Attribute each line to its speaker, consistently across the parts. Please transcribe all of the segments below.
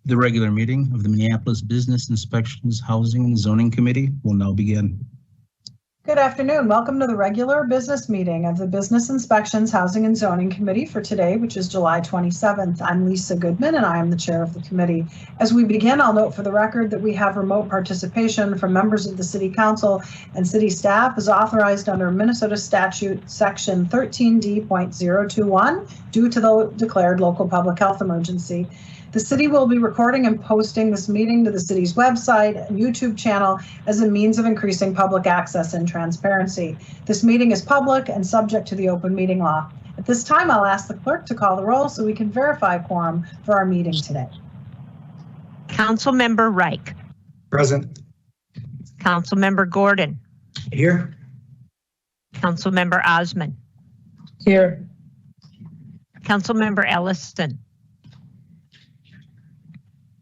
Speaker 1: The regular meeting of the Minneapolis Business Inspections Housing and Zoning Committee will now begin.
Speaker 2: Good afternoon. Welcome to the regular business meeting of the Business Inspections Housing and Zoning Committee for today, which is July 27th. I'm Lisa Goodman and I am the chair of the committee. As we begin, I'll note for the record that we have remote participation from members of the City Council and City staff as authorized under Minnesota Statute Section 13D.021 due to the declared local public health emergency. The city will be recording and posting this meeting to the city's website and YouTube channel as a means of increasing public access and transparency. This meeting is public and subject to the open meeting law. At this time, I'll ask the clerk to call the roll so we can verify quorum for our meeting today.
Speaker 3: Councilmember Reich.
Speaker 4: Present.
Speaker 3: Councilmember Gordon.
Speaker 4: Here.
Speaker 3: Councilmember Osman.
Speaker 4: Here.
Speaker 3: Councilmember Ellison.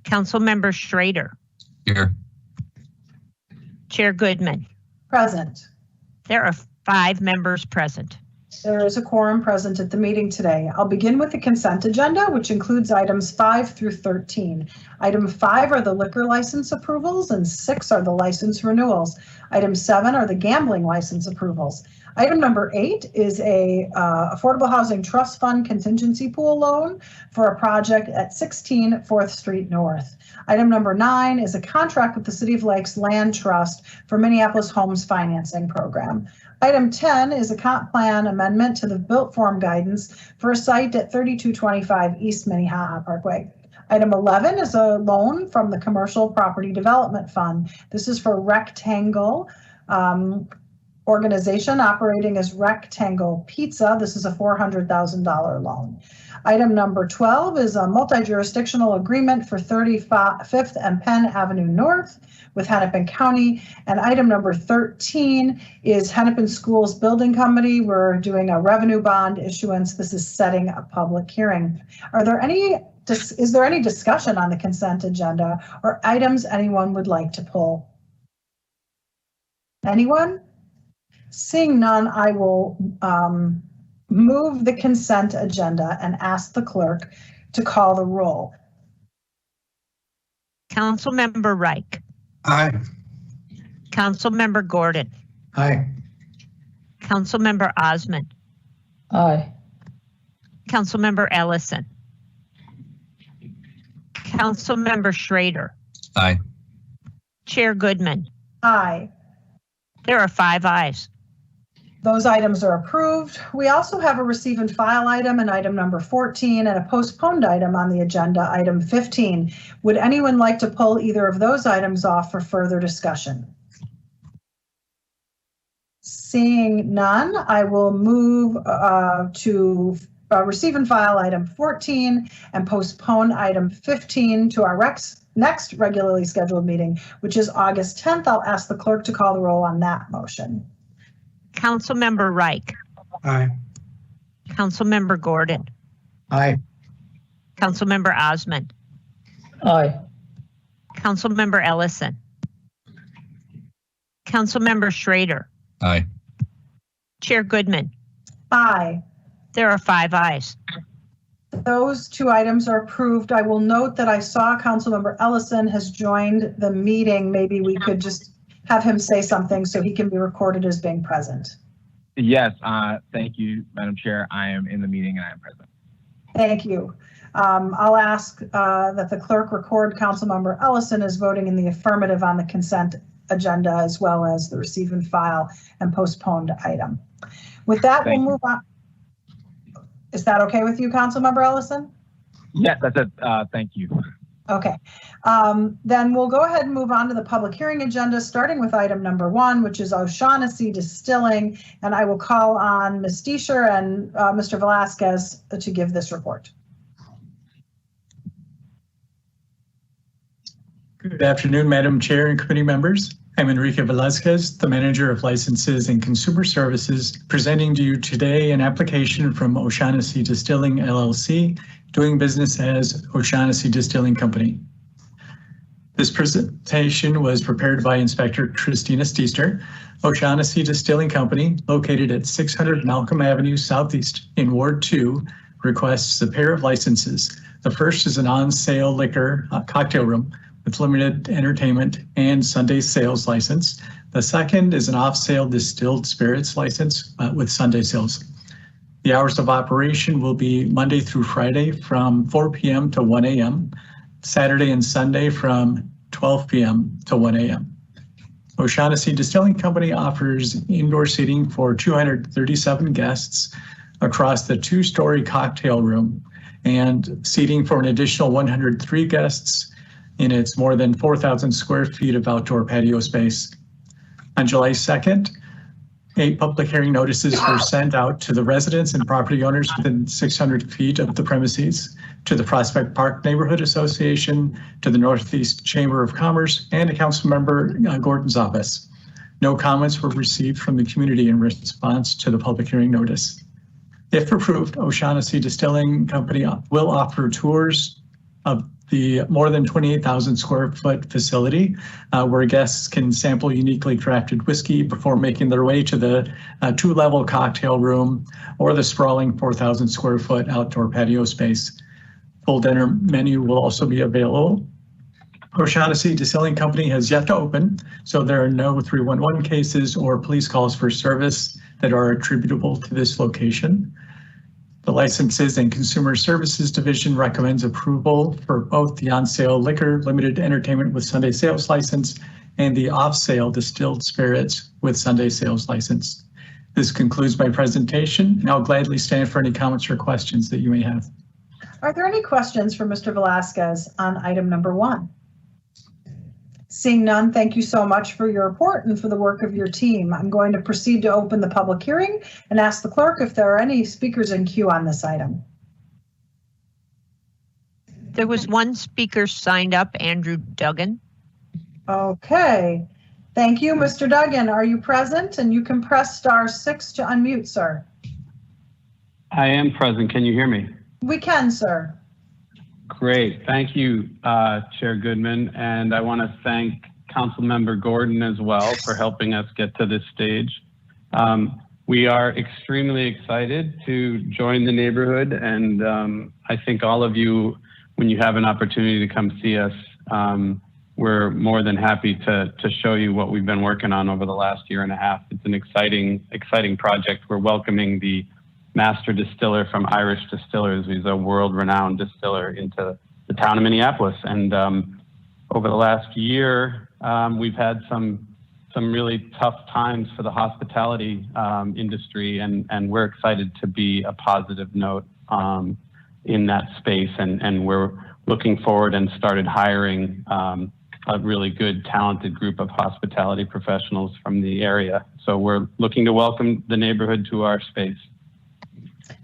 Speaker 3: Councilmember Schrader.
Speaker 5: Here.
Speaker 3: Chair Goodman.
Speaker 2: Present.
Speaker 3: There are 5 members present.
Speaker 2: There is a quorum present at the meeting today. I'll begin with the consent agenda, which includes items 5 through 13. Item 5 are the liquor license approvals and 6 are the license renewals. Item 7 are the gambling license approvals. Item number 8 is a Affordable Housing Trust Fund contingency pool loan for a project at 16 4th Street North. Item number 9 is a contract with the City of Lakes Land Trust for Minneapolis Homes Financing Program. Item 10 is a comp plan amendment to the built form guidance for a site at 3225 East Minnehaha Parkway. Item 11 is a loan from the Commercial Property Development Fund. This is for Rectangle organization operating as Rectangle Pizza. This is a $400,000 loan. Item number 12 is a multi-jurisdictional agreement for 35th and Penn Avenue North with Hennepin County. And item number 13 is Hennepin Schools Building Company. We're doing a revenue bond issuance. This is setting a public hearing. Is there any discussion on the consent agenda or items anyone would like to pull? Anyone? Seeing none, I will move the consent agenda and ask the clerk to call the roll.
Speaker 3: Councilmember Reich.
Speaker 4: Aye.
Speaker 3: Councilmember Gordon.
Speaker 4: Aye.
Speaker 3: Councilmember Osman.
Speaker 4: Aye.
Speaker 3: Councilmember Ellison. Councilmember Schrader.
Speaker 5: Aye.
Speaker 3: Chair Goodman.
Speaker 2: Aye.
Speaker 3: There are 5 ayes.
Speaker 2: Those items are approved. We also have a receive and file item and item number 14 and a postponed item on the agenda, item 15. Would anyone like to pull either of those items off for further discussion? Seeing none, I will move to receive and file item 14 and postpone item 15 to our next regularly scheduled meeting, which is August 10th. I'll ask the clerk to call the roll on that motion.
Speaker 3: Councilmember Reich.
Speaker 4: Aye.
Speaker 3: Councilmember Gordon.
Speaker 4: Aye.
Speaker 3: Councilmember Osman.
Speaker 4: Aye.
Speaker 3: Councilmember Ellison. Councilmember Schrader.
Speaker 5: Aye.
Speaker 3: Chair Goodman.
Speaker 2: Aye.
Speaker 3: There are 5 ayes.
Speaker 2: Those 2 items are approved. I will note that I saw Councilmember Ellison has joined the meeting. Maybe we could just have him say something so he can be recorded as being present.
Speaker 6: Yes, thank you, Madam Chair. I am in the meeting and I am present.
Speaker 2: Thank you. I'll ask that the clerk record Councilmember Ellison as voting in the affirmative on the consent agenda as well as the receive and file and postponed item. With that, we'll move on. Is that okay with you, Councilmember Ellison?
Speaker 6: Yes, that's it. Thank you.
Speaker 2: Okay, then we'll go ahead and move on to the public hearing agenda, starting with item number 1, which is O'Shaughnessy Distilling, and I will call on Ms. Deesher and Mr. Velasquez to give this report.
Speaker 7: Good afternoon, Madam Chair and committee members. I'm Enrique Velasquez, the Manager of Licenses and Consumer Services, presenting to you today an application from O'Shaughnessy Distilling LLC, doing business as O'Shaughnessy Distilling Company. This presentation was prepared by Inspector Christina Steester. O'Shaughnessy Distilling Company, located at 600 Malcolm Avenue Southeast in Ward 2, requests a pair of licenses. The first is an on-sale liquor cocktail room with limited entertainment and Sunday sales license. The second is an off-sale distilled spirits license with Sunday sales. The hours of operation will be Monday through Friday from 4 p.m. to 1 a.m., Saturday and Sunday from 12 p.m. to 1 a.m. O'Shaughnessy Distilling Company offers indoor seating for 237 guests across the 2-story cocktail room and seating for an additional 103 guests in its more than 4,000 square feet of outdoor patio space. On July 2nd, 8 public hearing notices were sent out to the residents and property owners within 600 feet of the premises, to the Prospect Park Neighborhood Association, to the Northeast Chamber of Commerce, and to Councilmember Gordon's office. No comments were received from the community in response to the public hearing notice. If approved, O'Shaughnessy Distilling Company will offer tours of the more than 28,000 square foot facility where guests can sample uniquely crafted whiskey before making their way to the 2-level cocktail room or the sprawling 4,000 square foot outdoor patio space. Full dinner menu will also be available. O'Shaughnessy Distilling Company has yet to open, so there are no 311 cases or police calls for service that are attributable to this location. The Licenses and Consumer Services Division recommends approval for both the on-sale liquor limited entertainment with Sunday sales license and the off-sale distilled spirits with Sunday sales license. This concludes my presentation, and I'll gladly stand for any comments or questions that you may have.
Speaker 2: Are there any questions for Mr. Velasquez on item number 1? Seeing none, thank you so much for your report and for the work of your team. I'm going to proceed to open the public hearing and ask the clerk if there are any speakers in queue on this item.
Speaker 3: There was one speaker signed up, Andrew Duggan.
Speaker 2: Okay, thank you, Mr. Duggan. Are you present? And you can press *6 to unmute, sir.
Speaker 5: I am present. Can you hear me?
Speaker 2: We can, sir.
Speaker 5: Great. Thank you, Chair Goodman. And I want to thank Councilmember Gordon as well for helping us get to this stage. We are extremely excited to join the neighborhood. And I think all of you, when you have an opportunity to come see us, we're more than happy to show you what we've been working on over the last year and a half. It's an exciting project. We're welcoming the master distiller from Irish Distillers. He's a world-renowned distiller into the town of Minneapolis. And over the last year, we've had some really tough times for the hospitality industry, and we're excited to be a positive note in that space. And we're looking forward and started hiring a really good, talented group of hospitality professionals from the area. So we're looking to welcome the neighborhood to our space.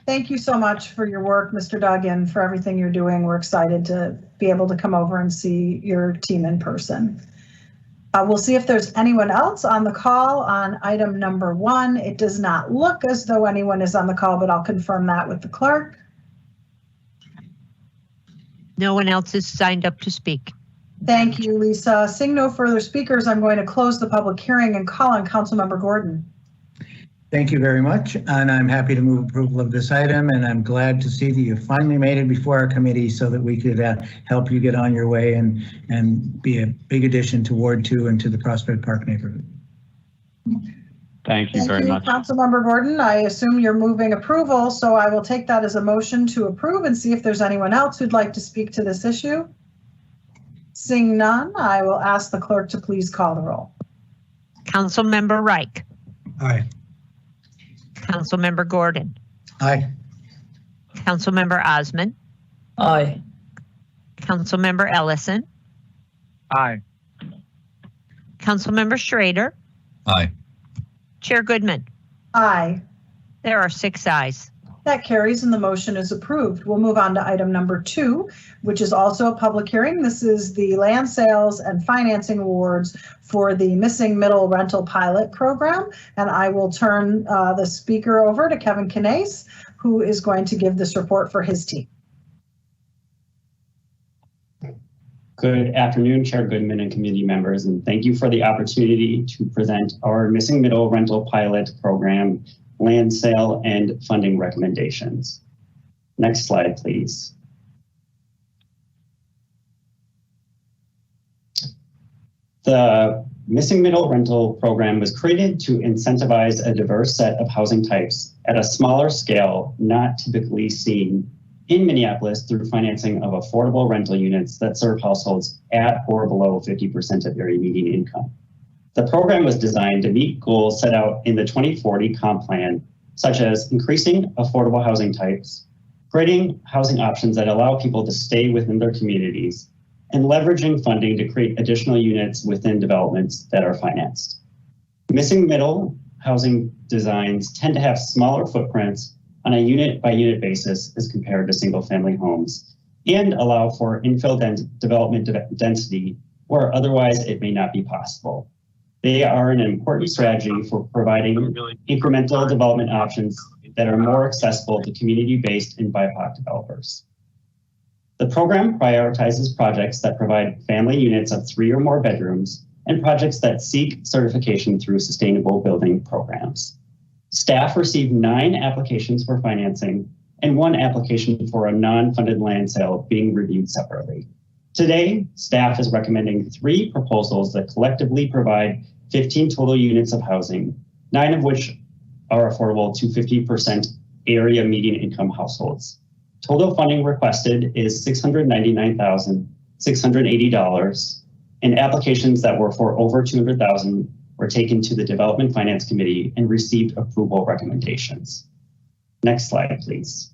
Speaker 2: Thank you so much for your work, Mr. Duggan, for everything you're doing. We're excited to be able to come over and see your team in person. We'll see if there's anyone else on the call on item number 1. It does not look as though anyone is on the call, but I'll confirm that with the clerk.
Speaker 3: No one else is signed up to speak.
Speaker 2: Thank you, Lisa. Seeing no further speakers, I'm going to close the public hearing and call on Councilmember Gordon.
Speaker 4: Thank you very much, and I'm happy to move approval of this item, and I'm glad to see that you finally made it before our committee so that we could help you get on your way and be a big addition to Ward 2 and to the Prospect Park neighborhood.
Speaker 5: Thank you very much.
Speaker 2: Councilmember Gordon. I assume you're moving approval, so I will take that as a motion to approve and see if there's anyone else who'd like to speak to this issue. Seeing none, I will ask the clerk to please call the roll.
Speaker 3: Councilmember Reich.
Speaker 4: Aye.
Speaker 3: Councilmember Gordon.
Speaker 4: Aye.
Speaker 3: Councilmember Osman.
Speaker 4: Aye.
Speaker 3: Councilmember Ellison.
Speaker 6: Aye.
Speaker 3: Councilmember Schrader.
Speaker 1: Aye.
Speaker 3: Chair Goodman.
Speaker 2: Aye.
Speaker 3: There are 6 ayes.
Speaker 2: That carries and the motion is approved. We'll move on to item number 2, which is also a public hearing. This is the land sales and financing awards for the Missing Middle Rental Pilot Program. And I will turn the speaker over to Kevin Canase, who is going to give this report for his team.
Speaker 8: Good afternoon, Chair Goodman and committee members, and thank you for the opportunity to present our Missing Middle Rental Pilot Program land sale and funding recommendations. Next slide, please. The Missing Middle rental program was created to incentivize a diverse set of housing types at a smaller scale, not typically seen in Minneapolis through financing of affordable rental units that serve households at or below 50% of area median income. The program was designed to meet goals set out in the 2040 comp plan, such as increasing affordable housing types, creating housing options that allow people to stay within their communities, and leveraging funding to create additional units within developments that are financed. Missing middle housing designs tend to have smaller footprints on a unit-by-unit basis as compared to single-family homes, and allow for infill development density where otherwise it may not be possible. They are an important strategy for providing incremental development options that are more accessible to community-based and BIPOC developers. The program prioritizes projects that provide family units of 3 or more bedrooms and projects that seek certification through sustainable building programs. Staff received 9 applications for financing and 1 application for a non-funded land sale being reviewed separately. Today, staff is recommending 3 proposals that collectively provide 15 total units of housing, 9 of which are affordable to 50% area median income households. Total funding requested is $699,680, and applications that were for over $200,000 were taken to the Development Finance Committee and received approval recommendations. Next slide, please.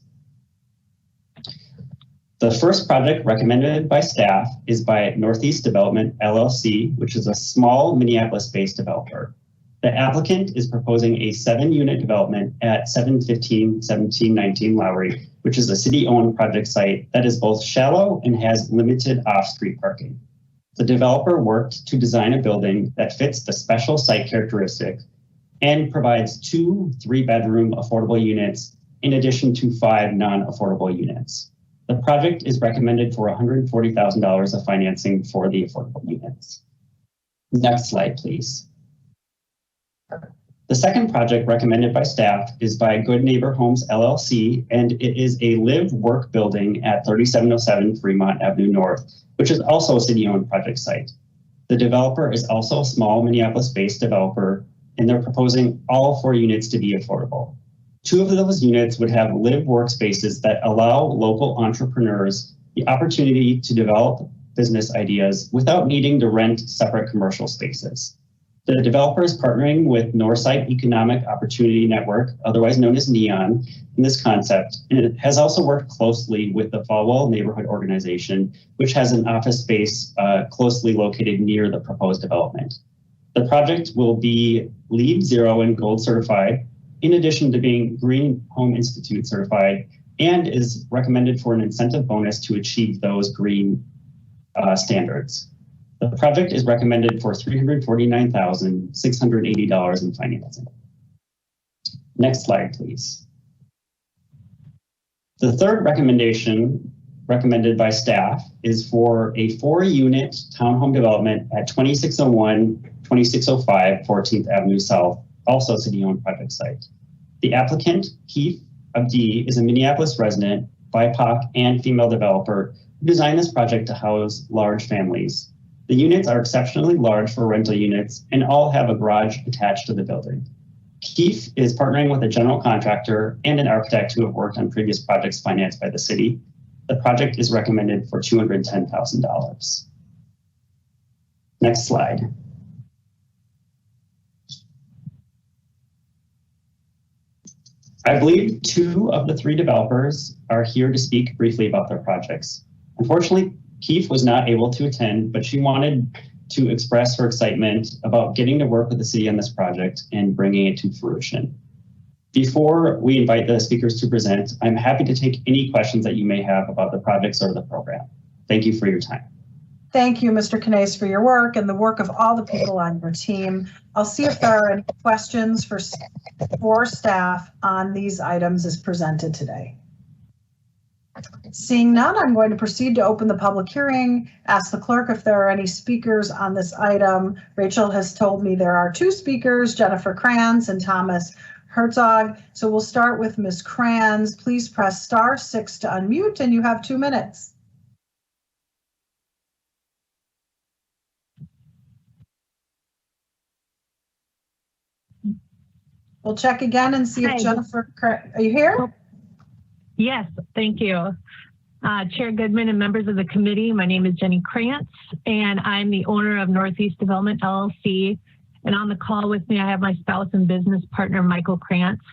Speaker 8: The first project recommended by staff is by Northeast Development LLC, which is a small Minneapolis-based developer. The applicant is proposing a 7-unit development at 715-1719 Lowry, which is a city-owned project site that is both shallow and has limited off-street parking. The developer worked to design a building that fits the special site characteristic and provides 2 3-bedroom affordable units in addition to 5 non-affordable units. The project is recommended for $140,000 of financing for the affordable units. Next slide, please. The second project recommended by staff is by Good Neighbor Homes LLC, and it is a live-work building at 3707 Fremont Avenue North, which is also a city-owned project site. The developer is also a small Minneapolis-based developer, and they're proposing all 4 units to be affordable. 2 of those units would have live workspaces that allow local entrepreneurs the opportunity to develop business ideas without needing to rent separate commercial spaces. The developer is partnering with Northside Economic Opportunity Network, otherwise known as NEON, in this concept, and it has also worked closely with the Falwell Neighborhood Organization, which has an office space closely located near the proposed development. The project will be LEED Zero and Gold certified, in addition to being Green Home Institute certified, and is recommended for an incentive bonus to achieve those green standards. The project is recommended for $349,680 in financing. Next slide, please. The third recommendation recommended by staff is for a 4-unit townhome development at 2601-2605 14th Avenue South, also city-owned project site. The applicant, Keith Abdi, is a Minneapolis resident, BIPOC, and female developer who designed this project to house large families. The units are exceptionally large for rental units and all have a garage attached to the building. Keith is partnering with a general contractor and an architect who have worked on previous projects financed by the city. The project is recommended for $210,000. Next slide. I believe 2 of the 3 developers are here to speak briefly about their projects. Unfortunately, Keith was not able to attend, but she wanted to express her excitement about getting to work with the city on this project and bringing it to fruition. Before we invite the speakers to present, I'm happy to take any questions that you may have about the projects or the program. Thank you for your time.
Speaker 2: Thank you, Mr. Knase, for your work and the work of all the people on your team. I'll see if there are any questions for staff on these items as presented today. Seeing none, I'm going to proceed to open the public hearing. Ask the clerk if there are any speakers on this item. Rachel has told me there are 2 speakers, Jennifer Krantz and Thomas Herzog. So we'll start with Ms. Krantz. Please press *6 to unmute, and you have 2 minutes. We'll check again and see if Jennifer, are you here?
Speaker 9: Yes, thank you. Chair Goodman and members of the committee, my name is Jenny Krantz, and I'm the owner of Northeast Development LLC. And on the call with me, I have my spouse and business partner, Michael Krantz.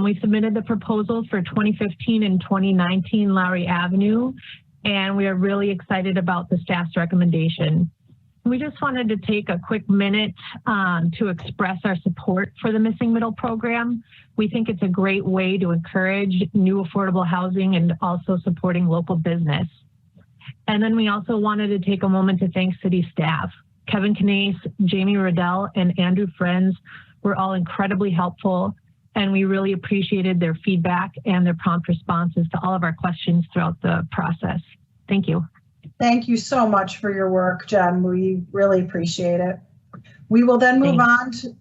Speaker 9: We submitted the proposal for 2015 and 2019 Lowry Avenue, and we are really excited about the staff's recommendation. We just wanted to take a quick minute to express our support for the Missing Middle program. We think it's a great way to encourage new affordable housing and also supporting local business. And then we also wanted to take a moment to thank city staff. Kevin Canase, Jamie Riddell, and Andrew Friends were all incredibly helpful, and we really appreciated their feedback and their prompt responses to all of our questions throughout the process. Thank you.
Speaker 2: Thank you so much for your work, Jen. We really appreciate it. We will then move on to,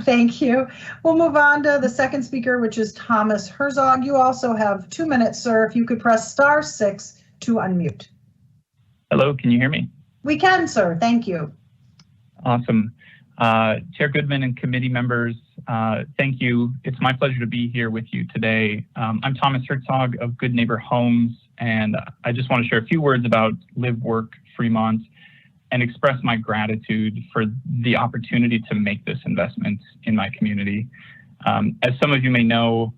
Speaker 2: thank you. We'll move on to the second speaker, which is Thomas Herzog. You also have 2 minutes, sir. If you could press *6 to unmute.
Speaker 10: Hello, can you hear me?
Speaker 2: We can, sir. Thank you.
Speaker 10: Awesome. Chair Goodman and committee members, thank you. It's my pleasure to be here with you today. I'm Thomas Herzog of Good Neighbor Homes, and I just want to share a few words about Live Work Fremont and express my gratitude for the opportunity to make this investment in my community. As some of you may know,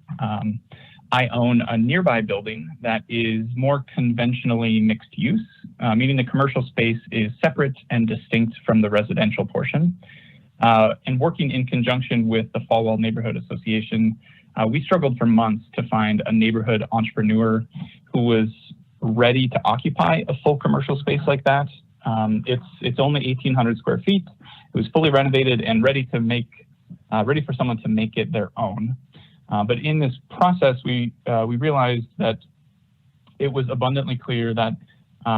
Speaker 10: I own a nearby building that is more conventionally mixed use, meaning the commercial space is separate and distinct from the residential portion. And working in conjunction with the Falwell Neighborhood Association, we struggled for months to find a neighborhood entrepreneur who was ready to occupy a full commercial space like that. It's only 1,800 square feet. It was fully renovated and ready for someone to make it their own. But in this process, we realized that it was abundantly clear that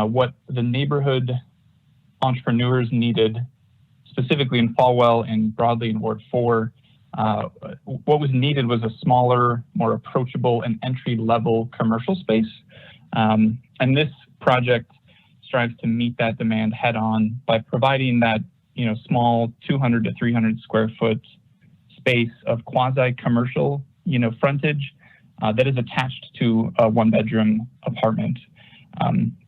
Speaker 10: what the neighborhood entrepreneurs needed, specifically in Falwell and broadly in Ward 4, what was needed was a smaller, more approachable and entry-level commercial space. And this project strives to meet that demand head-on by providing that small 200 to 300 square foot space of quasi-commercial frontage that is attached to a one-bedroom apartment.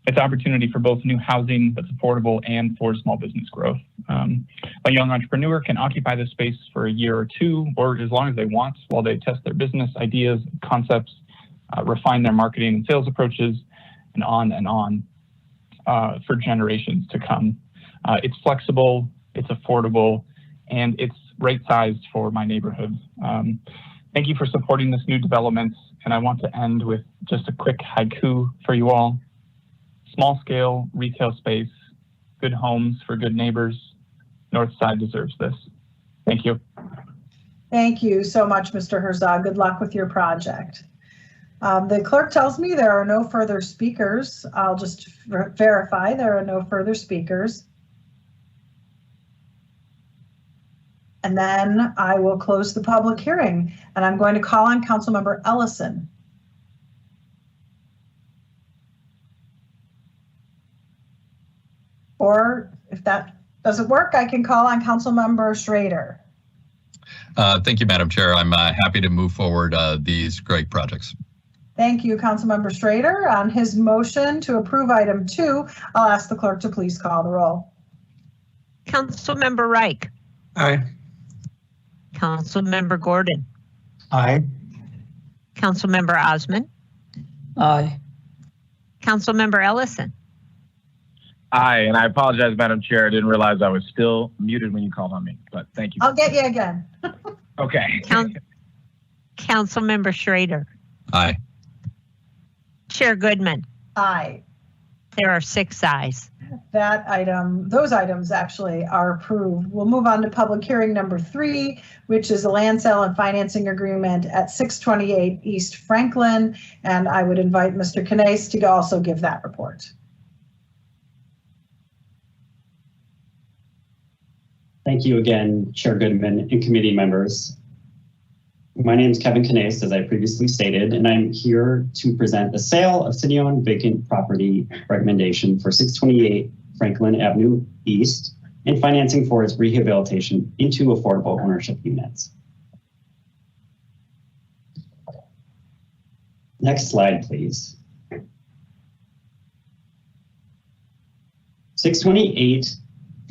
Speaker 10: It's opportunity for both new housing that's affordable and for small business growth. A young entrepreneur can occupy this space for a year or two, or as long as they want, while they test their business ideas, concepts, refine their marketing and sales approaches, and on for generations to come. It's flexible, it's affordable, and it's right-sized for my neighborhood. Thank you for supporting this new development, and I want to end with just a quick haiku for you all. Small scale retail space, good homes for good neighbors. Northside deserves this. Thank you.
Speaker 2: Thank you so much, Mr. Herzog. Good luck with your project. The clerk tells me there are no further speakers. I'll just verify there are no further speakers. And then I will close the public hearing, and I'm going to call on Councilmember Ellison. Or if that doesn't work, I can call on Councilmember Schrader.
Speaker 11: Thank you, Madam Chair. I'm happy to move forward these great projects.
Speaker 2: Thank you, Councilmember Schrader. On his motion to approve item 2, I'll ask the clerk to please call the roll.
Speaker 3: Councilmember Reich.
Speaker 4: Aye.
Speaker 3: Councilmember Gordon.
Speaker 4: Aye.
Speaker 3: Councilmember Osman.
Speaker 12: Aye.
Speaker 3: Councilmember Ellison.
Speaker 6: Aye, and I apologize, Madam Chair. I didn't realize I was still muted when you called on me, but thank you.
Speaker 2: I'll get you again.
Speaker 6: Okay.
Speaker 3: Councilmember Schrader.
Speaker 11: Aye.
Speaker 3: Chair Goodman.
Speaker 2: Aye.
Speaker 3: There are 6 ayes.
Speaker 2: Those items actually are approved. We'll move on to public hearing number 3, which is a land sale and financing agreement at 628 East Franklin. And I would invite Mr. Canase to also give that report.
Speaker 8: Thank you again, Chair Goodman and committee members. My name is Kevin Knast, as I previously stated, and I'm here to present the sale of city-owned vacant property recommendation for 628 Franklin Avenue East and financing for its rehabilitation into affordable ownership units. Next slide, please. 628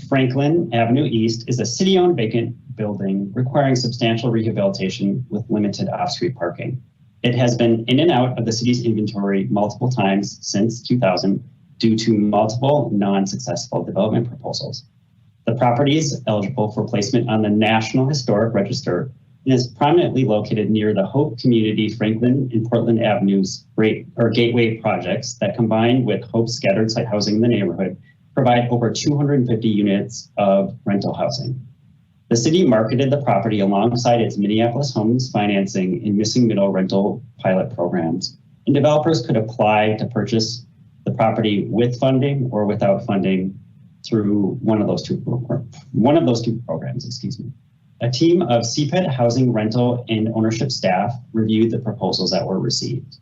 Speaker 8: Franklin Avenue East is a city-owned vacant building requiring substantial rehabilitation with limited off-street parking. It has been in and out of the city's inventory multiple times since 2000 due to multiple non-successful development proposals. The property is eligible for placement on the National Historic Register and is prominently located near the Hope Community Franklin and Portland Avenues gateway projects that, combined with Hope's scattered site housing in the neighborhood, provide over 250 units of rental housing. The city marketed the property alongside its Minneapolis Homes financing and missing middle rental pilot programs, and developers could apply to purchase the property with funding or without funding through one of those two programs, excuse me. A team of CPED housing rental and ownership staff reviewed the proposals that were received.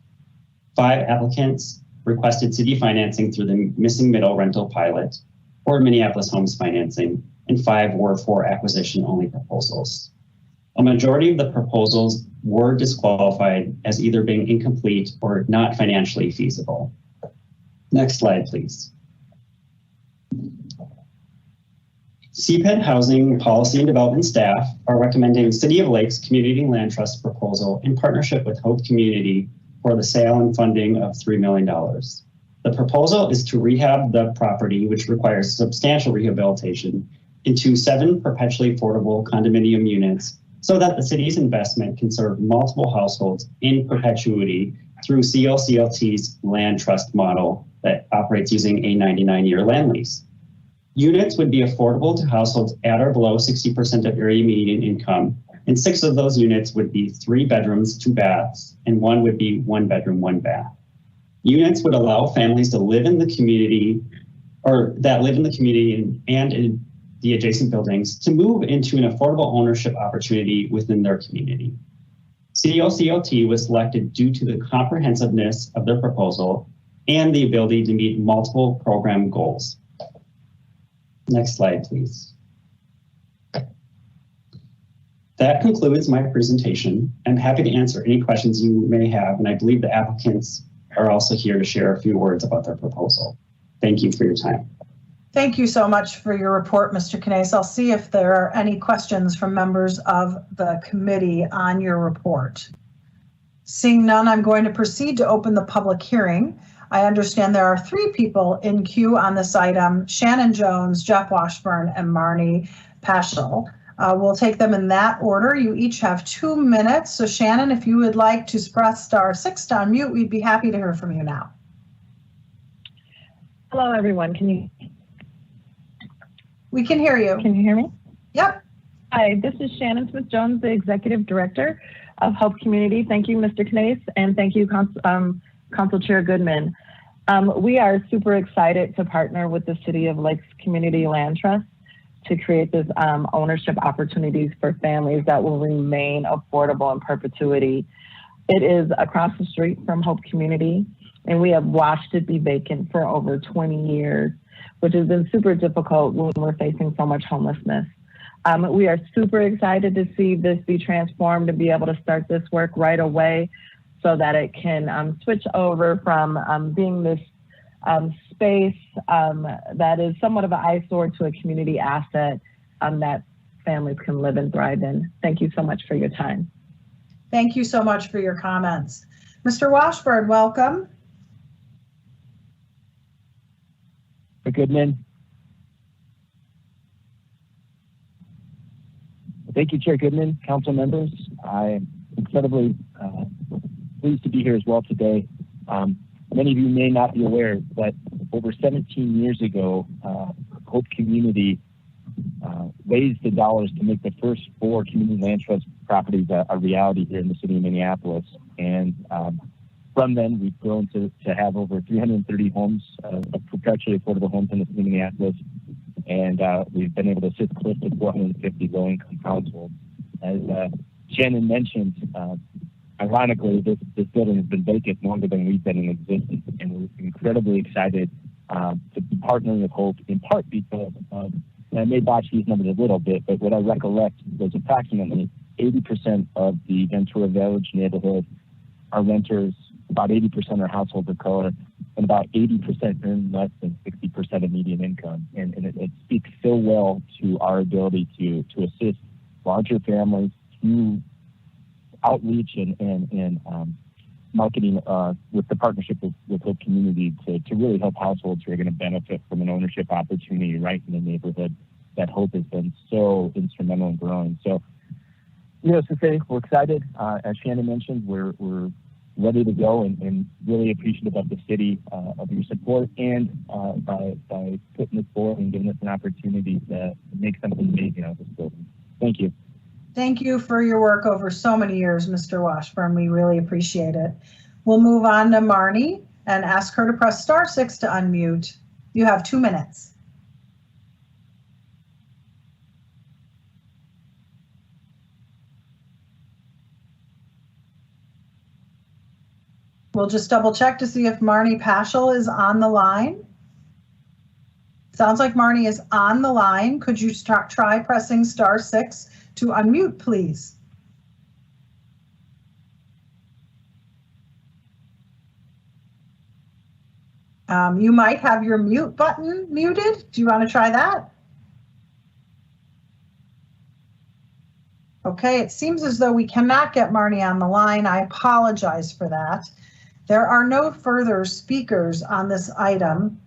Speaker 8: 5 applicants requested city financing through the missing middle rental pilot or Minneapolis Homes financing, and 5 were for acquisition-only proposals. A majority of the proposals were disqualified as either being incomplete or not financially feasible. Next slide, please. CPED Housing Policy and Development staff are recommending City of Lakes Community Land Trust proposal in partnership with Hope Community for the sale and funding of $3 million. The proposal is to rehab the property, which requires substantial rehabilitation, into 7 perpetually affordable condominium units so that the city's investment can serve multiple households in perpetuity through CLCLT's land trust model that operates using a 99-year land lease. Units would be affordable to households at or below 60% of area median income, and 6 of those units would be 3 bedrooms, 2 baths, and 1 would be 1 bedroom, 1 bath. Units would allow families to live in the community, or that live in the community and in the adjacent buildings, to move into an affordable ownership opportunity within their community. CLCLT was selected due to the comprehensiveness of their proposal and the ability to meet multiple program goals. Next slide, please. That concludes my presentation. I'm happy to answer any questions you may have, and I believe the applicants are also here to share a few words about their proposal. Thank you for your time.
Speaker 2: Thank you so much for your report, Mr. Knast. I'll see if there are any questions from members of the committee on your report. Seeing none, I'm going to proceed to open the public hearing. I understand there are 3 people in queue on this item: Shannon Jones, Jeff Washburn, and Margie Paschall. We'll take them in that order. You each have 2 minutes. So Shannon, if you would like to press *6 to unmute, we'd be happy to hear from you now.
Speaker 12: Hello, everyone. Can you?
Speaker 2: We can hear you.
Speaker 12: Can you hear me?
Speaker 2: Yep.
Speaker 12: Hi, this is Shannon SmithJones, the Executive Director of Hope Community. Thank you, Mr. Knast, and thank you, Council Chair Goodman. We are super excited to partner with the City of Lakes Community Land Trust to create this ownership opportunities for families that will remain affordable in perpetuity. It is across the street from Hope Community, and we have watched it be vacant for over 20 years, which has been super difficult when we're facing so much homelessness. We are super excited to see this be transformed and be able to start this work right away so that it can switch over from being this space that is somewhat of an eyesore to a community asset that families can live and thrive in. Thank you so much for your time.
Speaker 2: Thank you so much for your comments. Mr. Washburn, welcome.
Speaker 13: Goodman. Thank you, Chair Goodman, council members. I'm incredibly pleased to be here as well today. Many of you may not be aware, but over 17 years ago, Hope Community raised the dollars to make the first 4 community land trust properties a reality here in the city of Minneapolis. And from then, we've grown to have over 330 homes, perpetually affordable homes in the city of Minneapolis. And we've been able to assist close to 450 low-income households. As Shannon mentioned, ironically, this building has been vacant longer than we've been in existence, and we're incredibly excited to be partnering with Hope, in part because of, and I may botch these numbers a little bit, but what I recollect was approximately 80% of the Ventura Village neighborhood are renters, about 80% are households of color, and about 80% earn less than 60% of median income. And it speaks so well to our ability to assist larger families through outreach and marketing with the partnership with Hope Community to really help households who are going to benefit from an ownership opportunity right in the neighborhood that Hope has been so instrumental in growing. So, needless to say, we're excited. As Shannon mentioned, we're ready to go and really appreciative of the city of your support and by putting this forward and giving us an opportunity to make something amazing out of this building. Thank you.
Speaker 2: Thank you for your work over so many years, Mr. Washburn. We really appreciate it. We'll move on to Marnie and ask her to press *6 to unmute. You have 2 minutes. We'll just double check to see if Margie Paschall is on the line. Sounds like Marnie is on the line. Could you try pressing *6 to unmute, please? You might have your mute button muted. Do you want to try that? Okay, it seems as though we cannot get Marnie on the line. I apologize for that. There are no further speakers on this item.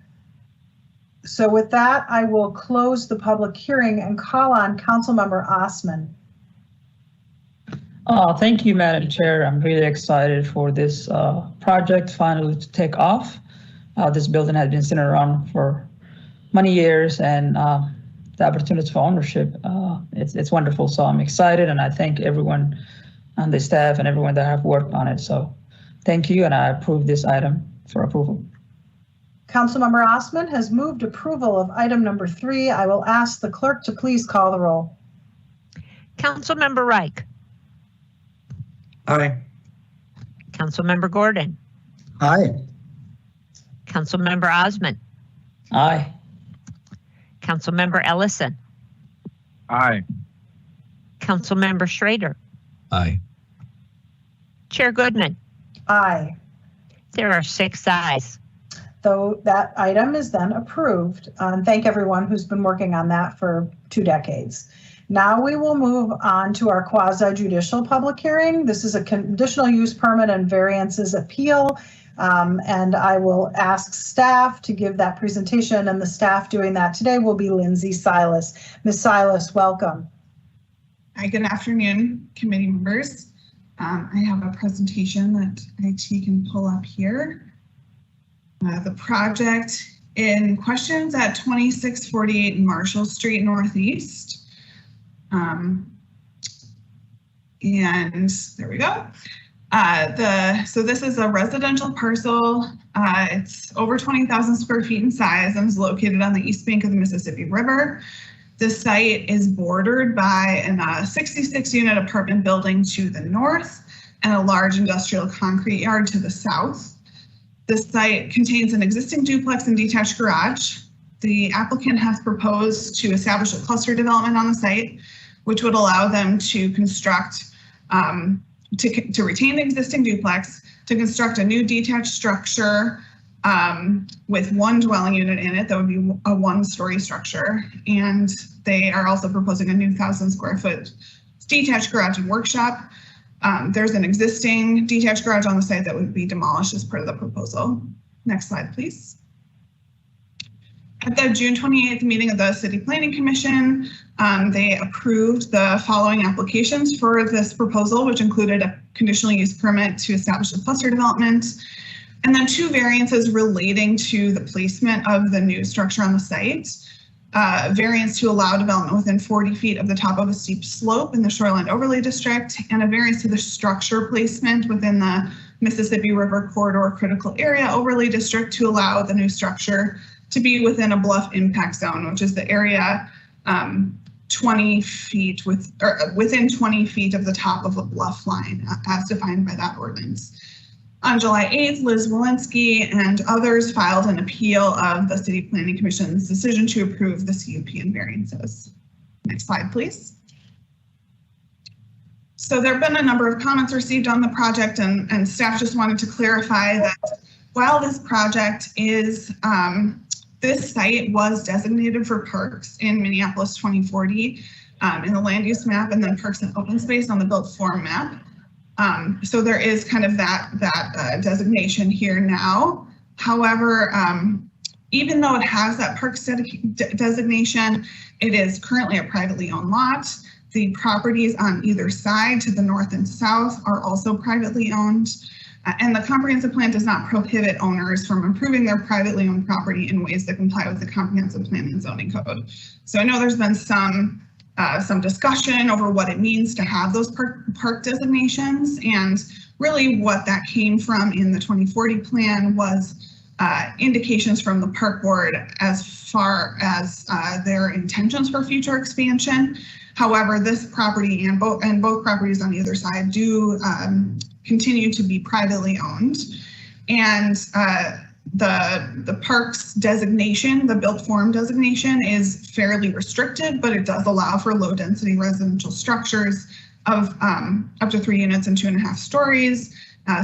Speaker 2: So with that, I will close the public hearing and call on Councilmember Osman.
Speaker 14: Thank you, Madam Chair. I'm really excited for this project finally to take off. This building has been sitting around for many years, and the opportunity for ownership, it's wonderful. So I'm excited, and I thank everyone on the staff and everyone that have worked on it. So thank you, and I approve this item for approval.
Speaker 2: Councilmember Osman has moved approval of item number 3. I will ask the clerk to please call the roll.
Speaker 3: Councilmember Reich.
Speaker 1: Aye.
Speaker 3: Councilmember Gordon.
Speaker 1: Aye.
Speaker 3: Councilmember Osman.
Speaker 14: Aye.
Speaker 3: Councilmember Ellison.
Speaker 6: Aye.
Speaker 3: Councilmember Schrader.
Speaker 11: Aye.
Speaker 3: Chair Goodman.
Speaker 2: Aye.
Speaker 3: There are 6 ayes.
Speaker 2: So that item is then approved. Thank everyone who's been working on that for 2 decades. Now we will move on to our quasi-judicial public hearing. This is a conditional use permit and variances appeal. And I will ask staff to give that presentation, and the staff doing that today will be Lindsay Silas. Ms. Silas, welcome.
Speaker 15: Hi, good afternoon, committee members. I have a presentation that IT can pull up here. The project in question is at 2648 Marshall Street Northeast. And there we go. So this is a residential parcel. It's over 20,000 square feet in size and is located on the east bank of the Mississippi River. The site is bordered by a 66-unit apartment building to the north and a large industrial concrete yard to the south. The site contains an existing duplex and detached garage. The applicant has proposed to establish a cluster development on the site, which would allow them to construct, to retain the existing duplex, to construct a new detached structure with 1 dwelling unit in it. That would be a 1-story structure. And they are also proposing a new 1,000 square foot detached garage and workshop. There's an existing detached garage on the site that would be demolished as part of the proposal. Next slide, please. At the June 28th meeting of the City Planning Commission, they approved the following applications for this proposal, which included a conditional use permit to establish a cluster development, and then 2 variances relating to the placement of the new structure on the site. Variance to allow development within 40 feet of the top of a steep slope in the Shoreland Overlay District, and a variance to the structure placement within the Mississippi River Corridor Critical Area Overlay District to allow the new structure to be within a Bluff impact zone, which is the area 20 feet within 20 feet of the top of the bluff line as defined by that ordinance. On July 8th, Liz Wielinski and others filed an appeal of the City Planning Commission's decision to approve the CUP and variances. Next slide, please. So there have been a number of comments received on the project, and staff just wanted to clarify that while this project is, this site was designated for parks in Minneapolis 2040 in the land use map, and then parks and open space on the built form map. So there is kind of that designation here now. However, even though it has that parks designation, it is currently a privately owned lot. The properties on either side to the north and south are also privately owned. And the comprehensive plan does not prohibit owners from improving their privately owned property in ways that comply with the comprehensive plan and zoning code. So I know there's been some discussion over what it means to have those park designations, and really what that came from in the 2040 plan was indications from the park board as far as their intentions for future expansion. However, this property and both properties on either side do continue to be privately owned, and the parks designation, the built form designation, is fairly restricted, but it does allow for low density residential structures of up to 3 units and 2.5 stories.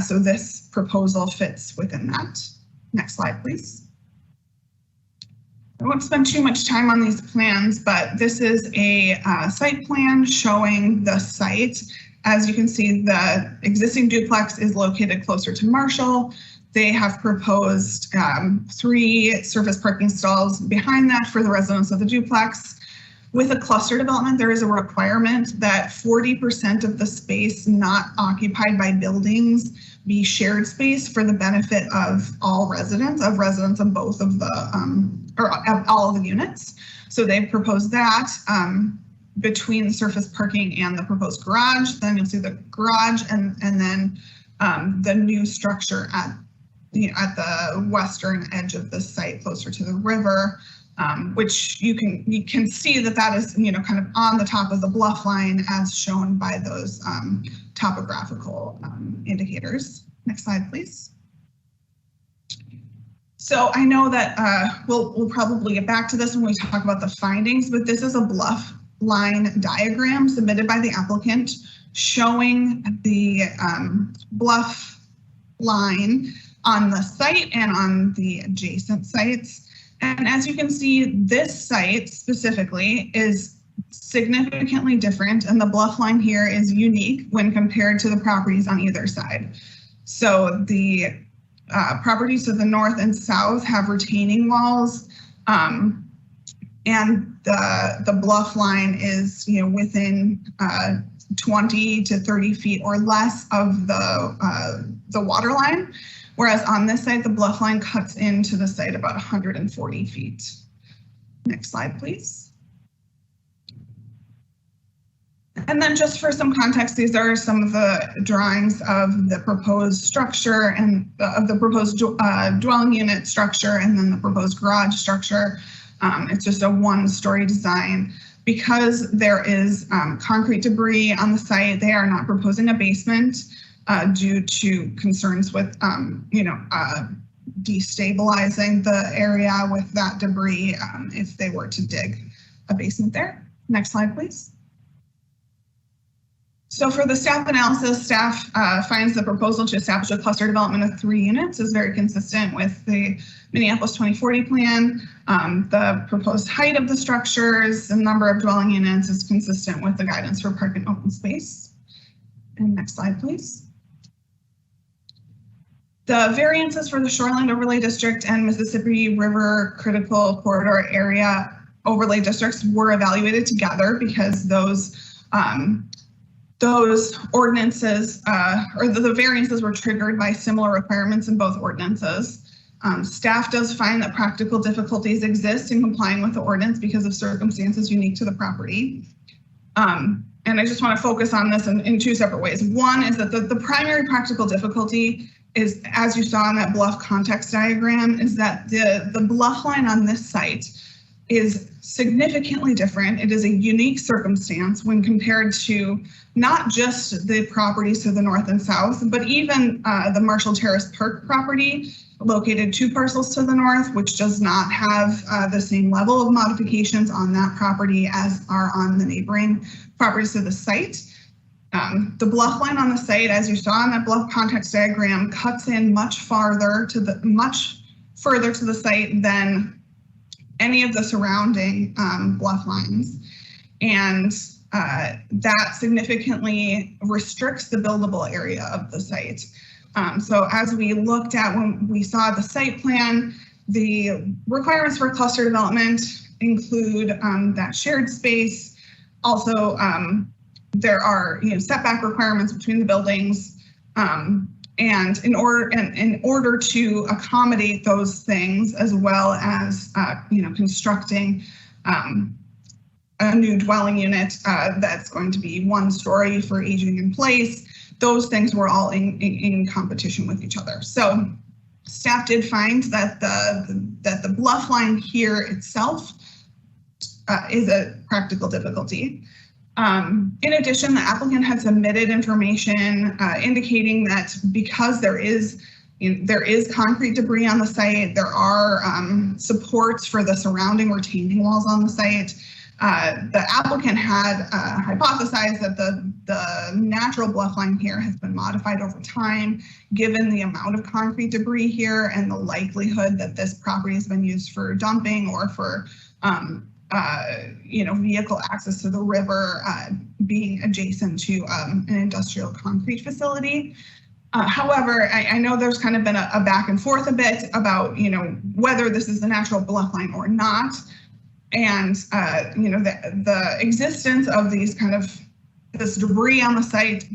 Speaker 15: So this proposal fits within that. Next slide, please. I won't spend too much time on these plans, but this is a site plan showing the site. As you can see, the existing duplex is located closer to Marshall. They have proposed 3 surface parking stalls behind that for the residents of the duplex. With a cluster development, there is a requirement that 40% of the space not occupied by buildings be shared space for the benefit of all residents of both of the, or of all of the units. So they've proposed that between the surface parking and the proposed garage. Then you'll see the garage and then the new structure at the western edge of the site, closer to the river, which you can see that is kind of on the top of the bluff line as shown by those topographical indicators. Next slide, please. So I know that we'll probably get back to this when we talk about the findings, but this is a bluff line diagram submitted by the applicant showing the bluff line on the site and on the adjacent sites. And as you can see, this site specifically is significantly different, and the bluff line here is unique when compared to the properties on either side. So the properties to the north and south have retaining walls, and the bluff line is within 20 to 30 feet or less of the water line. Whereas on this site, the bluff line cuts into the site about 140 feet. Next slide, please. And then just for some context, these are some of the drawings of the proposed structure and of the proposed dwelling unit structure, and then the proposed garage structure. It's just a 1-story design. Because there is concrete debris on the site, they are not proposing a basement. Due to concerns with, destabilizing the area with that debris if they were to dig a basement there. Next slide, please. So for the staff analysis, staff finds the proposal to establish a cluster development of 3 units is very consistent with the Minneapolis 2040 plan. The proposed height of the structures and number of dwelling units is consistent with the guidance for park and open space. And next slide, please. The variances for the Shoreline Overlay District and Mississippi River Critical Corridor Area Overlay Districts were evaluated together because those ordinances or the variances were triggered by similar requirements in both ordinances. Staff does find that practical difficulties exist in complying with the ordinance because of circumstances unique to the property. And I just want to focus on this in 2 separate ways. One is that the primary practical difficulty is, as you saw in that bluff context diagram, is that the bluff line on this site is significantly different. It is a unique circumstance when compared to not just the properties to the north and south, but even the Marshall Terrace Park property located 2 parcels to the north, which does not have the same level of modifications on that property as are on the neighboring properties to the site. The bluff line on the site, as you saw in that bluff context diagram, cuts in much further to the site than any of the surrounding bluff lines. And that significantly restricts the buildable area of the site. So as we looked at when we saw the site plan, the requirements for cluster development include that shared space. Also, there are setback requirements between the buildings. And in order to accommodate those things, as well as constructing a new dwelling unit that's going to be 1 story for aging in place, those things were all in competition with each other. So staff did find that the bluff line here itself is a practical difficulty. In addition, the applicant had submitted information indicating that because there is concrete debris on the site, there are supports for the surrounding retaining walls on the site. The applicant had hypothesized that the natural bluff line here has been modified over time, given the amount of concrete debris here and the likelihood that this property has been used for dumping or for vehicle access to the river, being adjacent to an industrial concrete facility. However, I know there's kind of been a back and forth a bit about, whether this is the natural bluff line or not. And, the existence of this debris on the site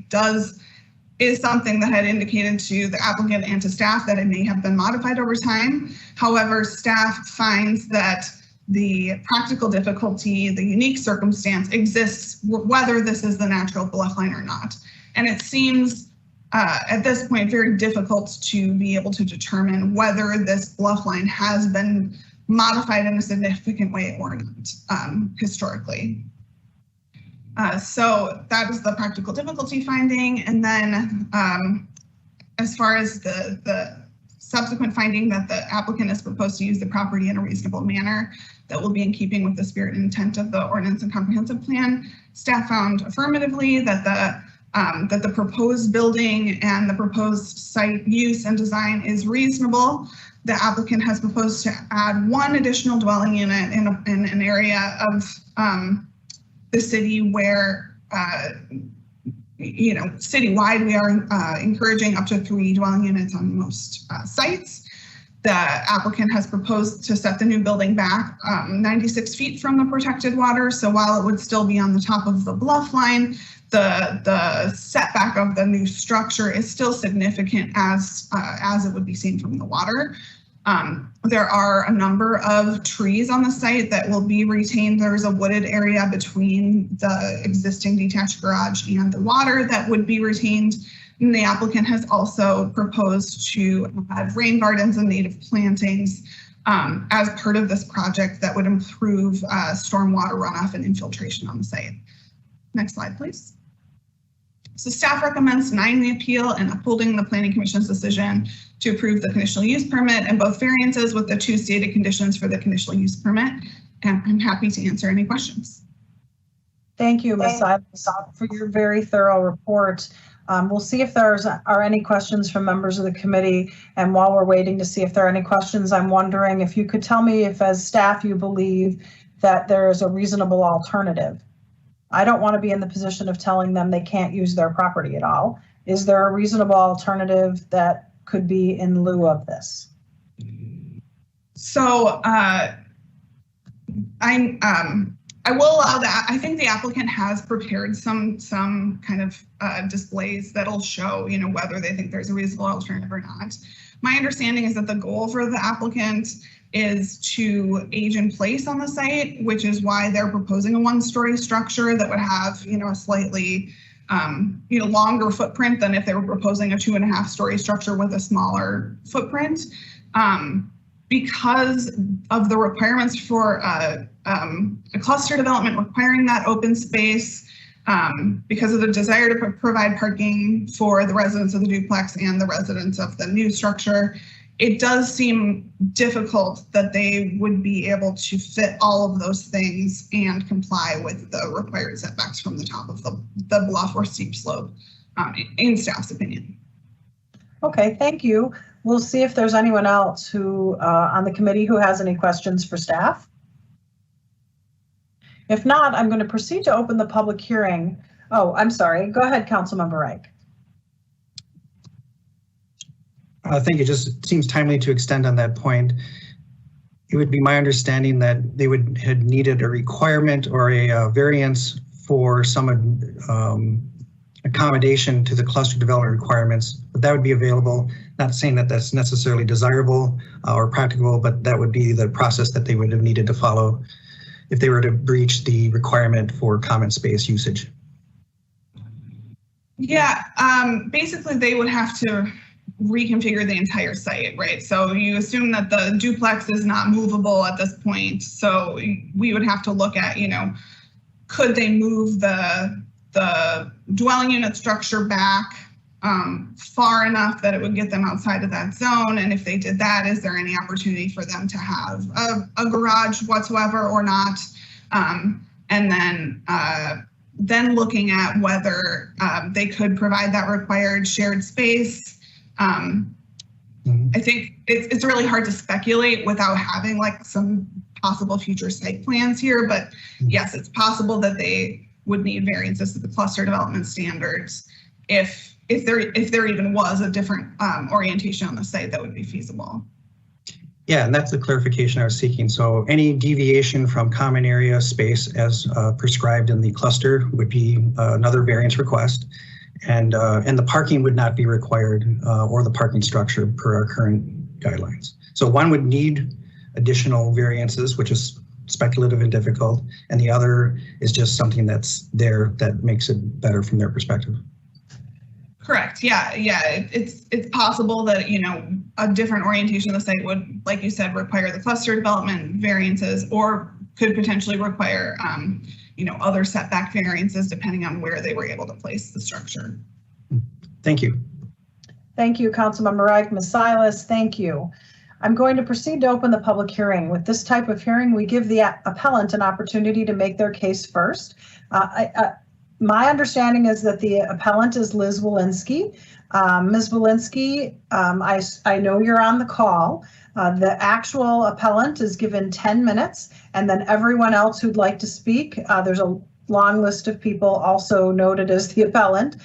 Speaker 15: is something that had indicated to the applicant and to staff that it may have been modified over time. However, staff finds that the practical difficulty, the unique circumstance exists whether this is the natural bluff line or not. And it seems at this point very difficult to be able to determine whether this bluff line has been modified in a significant way or not historically. So that is the practical difficulty finding. And then as far as the subsequent finding that the applicant is proposed to use the property in a reasonable manner that will be in keeping with the spirit and intent of the ordinance and comprehensive plan, staff found affirmatively that the proposed building and the proposed site use and design is reasonable. The applicant has proposed to add 1 additional dwelling unit in an area of the city where, citywide, we are encouraging up to 3 dwelling units on most sites. The applicant has proposed to set the new building back 96 feet from the protected water. So while it would still be on the top of the bluff line, the setback of the new structure is still significant as it would be seen from the water. There are a number of trees on the site that will be retained. There's a wooded area between the existing detached garage and the water that would be retained. And the applicant has also proposed to add rain gardens and native plantings as part of this project that would improve stormwater runoff and infiltration on the site. Next slide, please. So staff recommends denying the appeal and upholding the Planning Commission's decision to approve the conditional use permit and both variances with the 2 stated conditions for the conditional use permit. And I'm happy to answer any questions.
Speaker 2: Thank you, Ms. Silas, for your very thorough report. We'll see if there are any questions from members of the committee. And while we're waiting to see if there are any questions, I'm wondering if you could tell me if as staff you believe that there is a reasonable alternative. I don't want to be in the position of telling them they can't use their property at all. Is there a reasonable alternative that could be in lieu of this?
Speaker 15: So I will allow that. I think the applicant has prepared some kind of displays that'll show, whether they think there's a reasonable alternative or not. My understanding is that the goal for the applicant is to age in place on the site, which is why they're proposing a 1-story structure that would have, a slightly, longer footprint than if they were proposing a 2.5-story structure with a smaller footprint. because of the requirements for a cluster development requiring that open space, because of the desire to provide parking for the residents of the duplex and the residents of the new structure, it does seem difficult that they would be able to fit all of those things and comply with the required setbacks from the top of the bluff or steep slope, in staff's opinion.
Speaker 2: Okay, thank you. We'll see if there's anyone else who on the committee who has any questions for staff. If not, I'm going to proceed to open the public hearing. Oh, I'm sorry. Go ahead, Councilmember Reich.
Speaker 16: Thank you. Just seems timely to extend on that point. It would be my understanding that they had needed a requirement or a variance for some accommodation to the cluster development requirements, but that would be available. Not saying that that's necessarily desirable or practicable, but that would be the process that they would have needed to follow if they were to breach the requirement for common space usage.
Speaker 15: Yeah, basically they would have to reconfigure the entire site, right? So you assume that the duplex is not movable at this point. So we would have to look at, you know, could they move the dwelling unit structure back far enough that it would get them outside of that zone? And if they did that, is there any opportunity for them to have a garage whatsoever or not? And then looking at whether they could provide that required shared space. I think it's really hard to speculate without having like some possible future site plans here, but yes, it's possible that they would need variances to the cluster development standards if there even was a different orientation on the site that would be feasible.
Speaker 16: Yeah, and that's the clarification I was seeking. So any deviation from common area space as prescribed in the cluster would be another variance request. And the parking would not be required or the parking structure per our current guidelines. So one would need additional variances, which is speculative and difficult, and the other is just something that's there that makes it better from their perspective.
Speaker 15: Correct. Yeah. It's possible that, you know, a different orientation of the site would, like you said, require the cluster development variances, or could potentially require, you know, other setback variances depending on where they were able to place the structure.
Speaker 16: Thank you.
Speaker 2: Thank you, Councilmember Reich. Ms. Silas, thank you. I'm going to proceed to open the public hearing. With this type of hearing, we give the appellant an opportunity to make their case first. My understanding is that the appellant is Liz Wielinski. Ms. Wielinski, I know you're on the call. The actual appellant is given 10 minutes, and then everyone else who'd like to speak, there's a long list of people also noted as the appellant,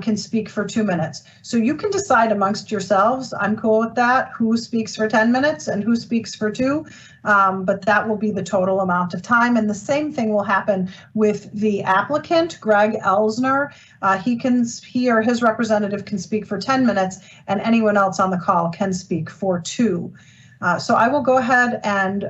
Speaker 2: can speak for 2 minutes. So you can decide amongst yourselves, I'm cool with that, who speaks for 10 minutes and who speaks for 2, but that will be the total amount of time. And the same thing will happen with the applicant, Greg Elsner. He or his representative can speak for 10 minutes, and anyone else on the call can speak for 2. So I will go ahead and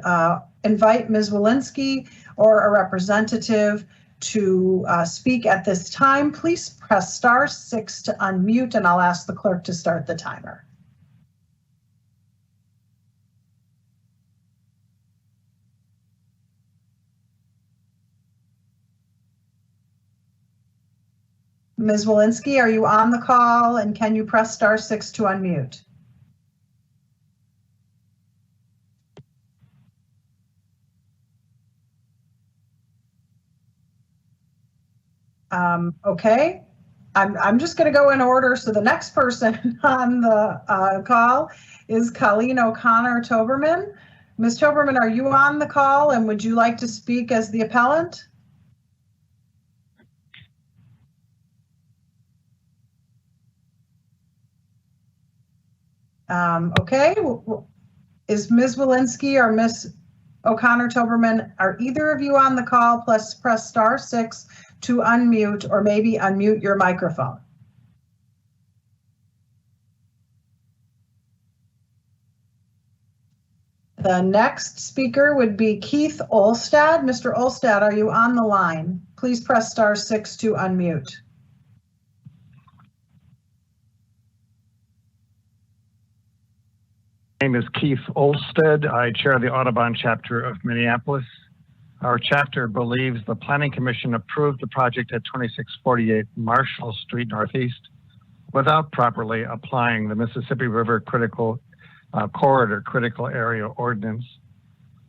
Speaker 2: invite Ms. Wielinski or a representative to speak at this time. Please press *6 to unmute, and I'll ask the clerk to start the timer. Ms. Wielinski, are you on the call, and can you press *6 to unmute? Okay, I'm just going to go in order. So the next person on the call is Colleen O'Connor Toberman. Ms. Toberman, are you on the call, and would you like to speak as the appellant? Okay, is Ms. Wielinski or Ms. O'Connor Toberman, are either of you on the call? Plus press *6 to unmute, or maybe unmute your microphone. The next speaker would be Keith Olstad. Mr. Olstad, are you on the line? Please press *6 to unmute.
Speaker 17: name is Keith Olsted. I chair the Audubon chapter of Minneapolis. Our chapter believes the Planning Commission approved the project at 2648 Marshall Street Northeast without properly applying the Mississippi River Critical Corridor Critical Area Ordinance.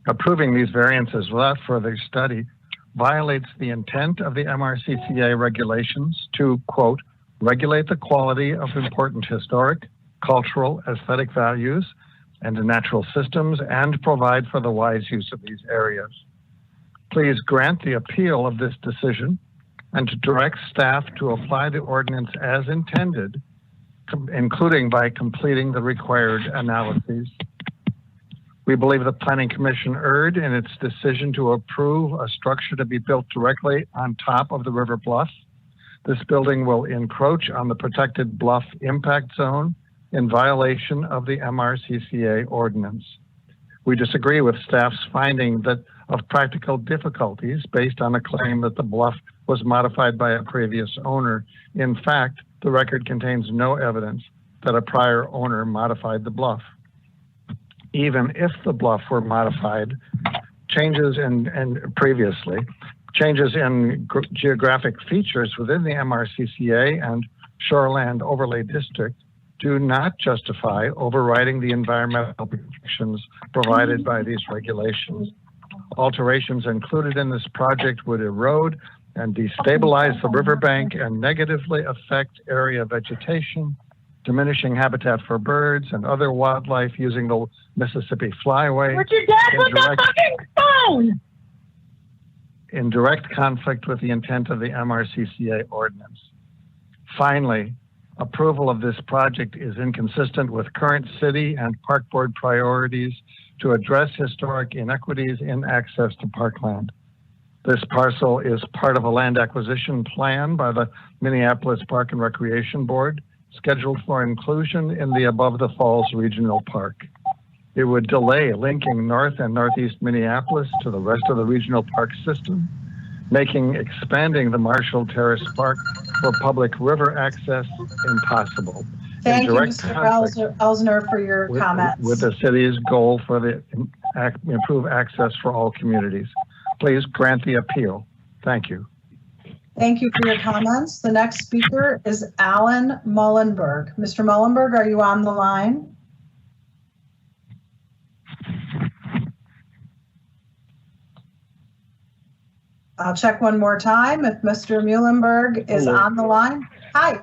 Speaker 17: Approving these variances without further study violates the intent of the MRCCA regulations to, quote, regulate the quality of important historic, cultural, aesthetic values and natural systems and provide for the wise use of these areas. Please grant the appeal of this decision and to direct staff to apply the ordinance as intended, including by completing the required analyses. We believe the Planning Commission erred in its decision to approve a structure to be built directly on top of the River Bluff. This building will encroach on the protected Bluff impact zone in violation of the MRCCA ordinance. We disagree with staff's finding that of practical difficulties based on a claim that the bluff was modified by a previous owner. In fact, the record contains no evidence that a prior owner modified the bluff. Even if the bluff were modified, changes in geographic features within the MRCCA and Shoreland Overlay District do not justify overriding the environmental protections provided by these regulations. Alterations included in this project would erode and destabilize the riverbank and negatively affect area vegetation, diminishing habitat for birds and other wildlife using the Mississippi Flyway.
Speaker 9: Where's your dad with the fucking phone?
Speaker 17: In direct conflict with the intent of the MRCCA ordinance. Finally, approval of this project is inconsistent with current city and park board priorities to address historic inequities in access to parkland. This parcel is part of a land acquisition plan by the Minneapolis Park and Recreation Board, scheduled for inclusion in the Above the Falls Regional Park. It would delay linking North and Northeast Minneapolis to the rest of the regional park system, making expanding the Marshall Terrace Park for public river access impossible.
Speaker 2: Thank you, Mr. Elsner, for your comments.
Speaker 17: With the city's goal for the improve access for all communities. Please grant the appeal. Thank you.
Speaker 2: Thank you for your comments. The next speaker is Alan Mullenberg. Mr. Mullenberg, are you on the line? I'll check one more time if Mr. Mullenberg is on the line. Hi.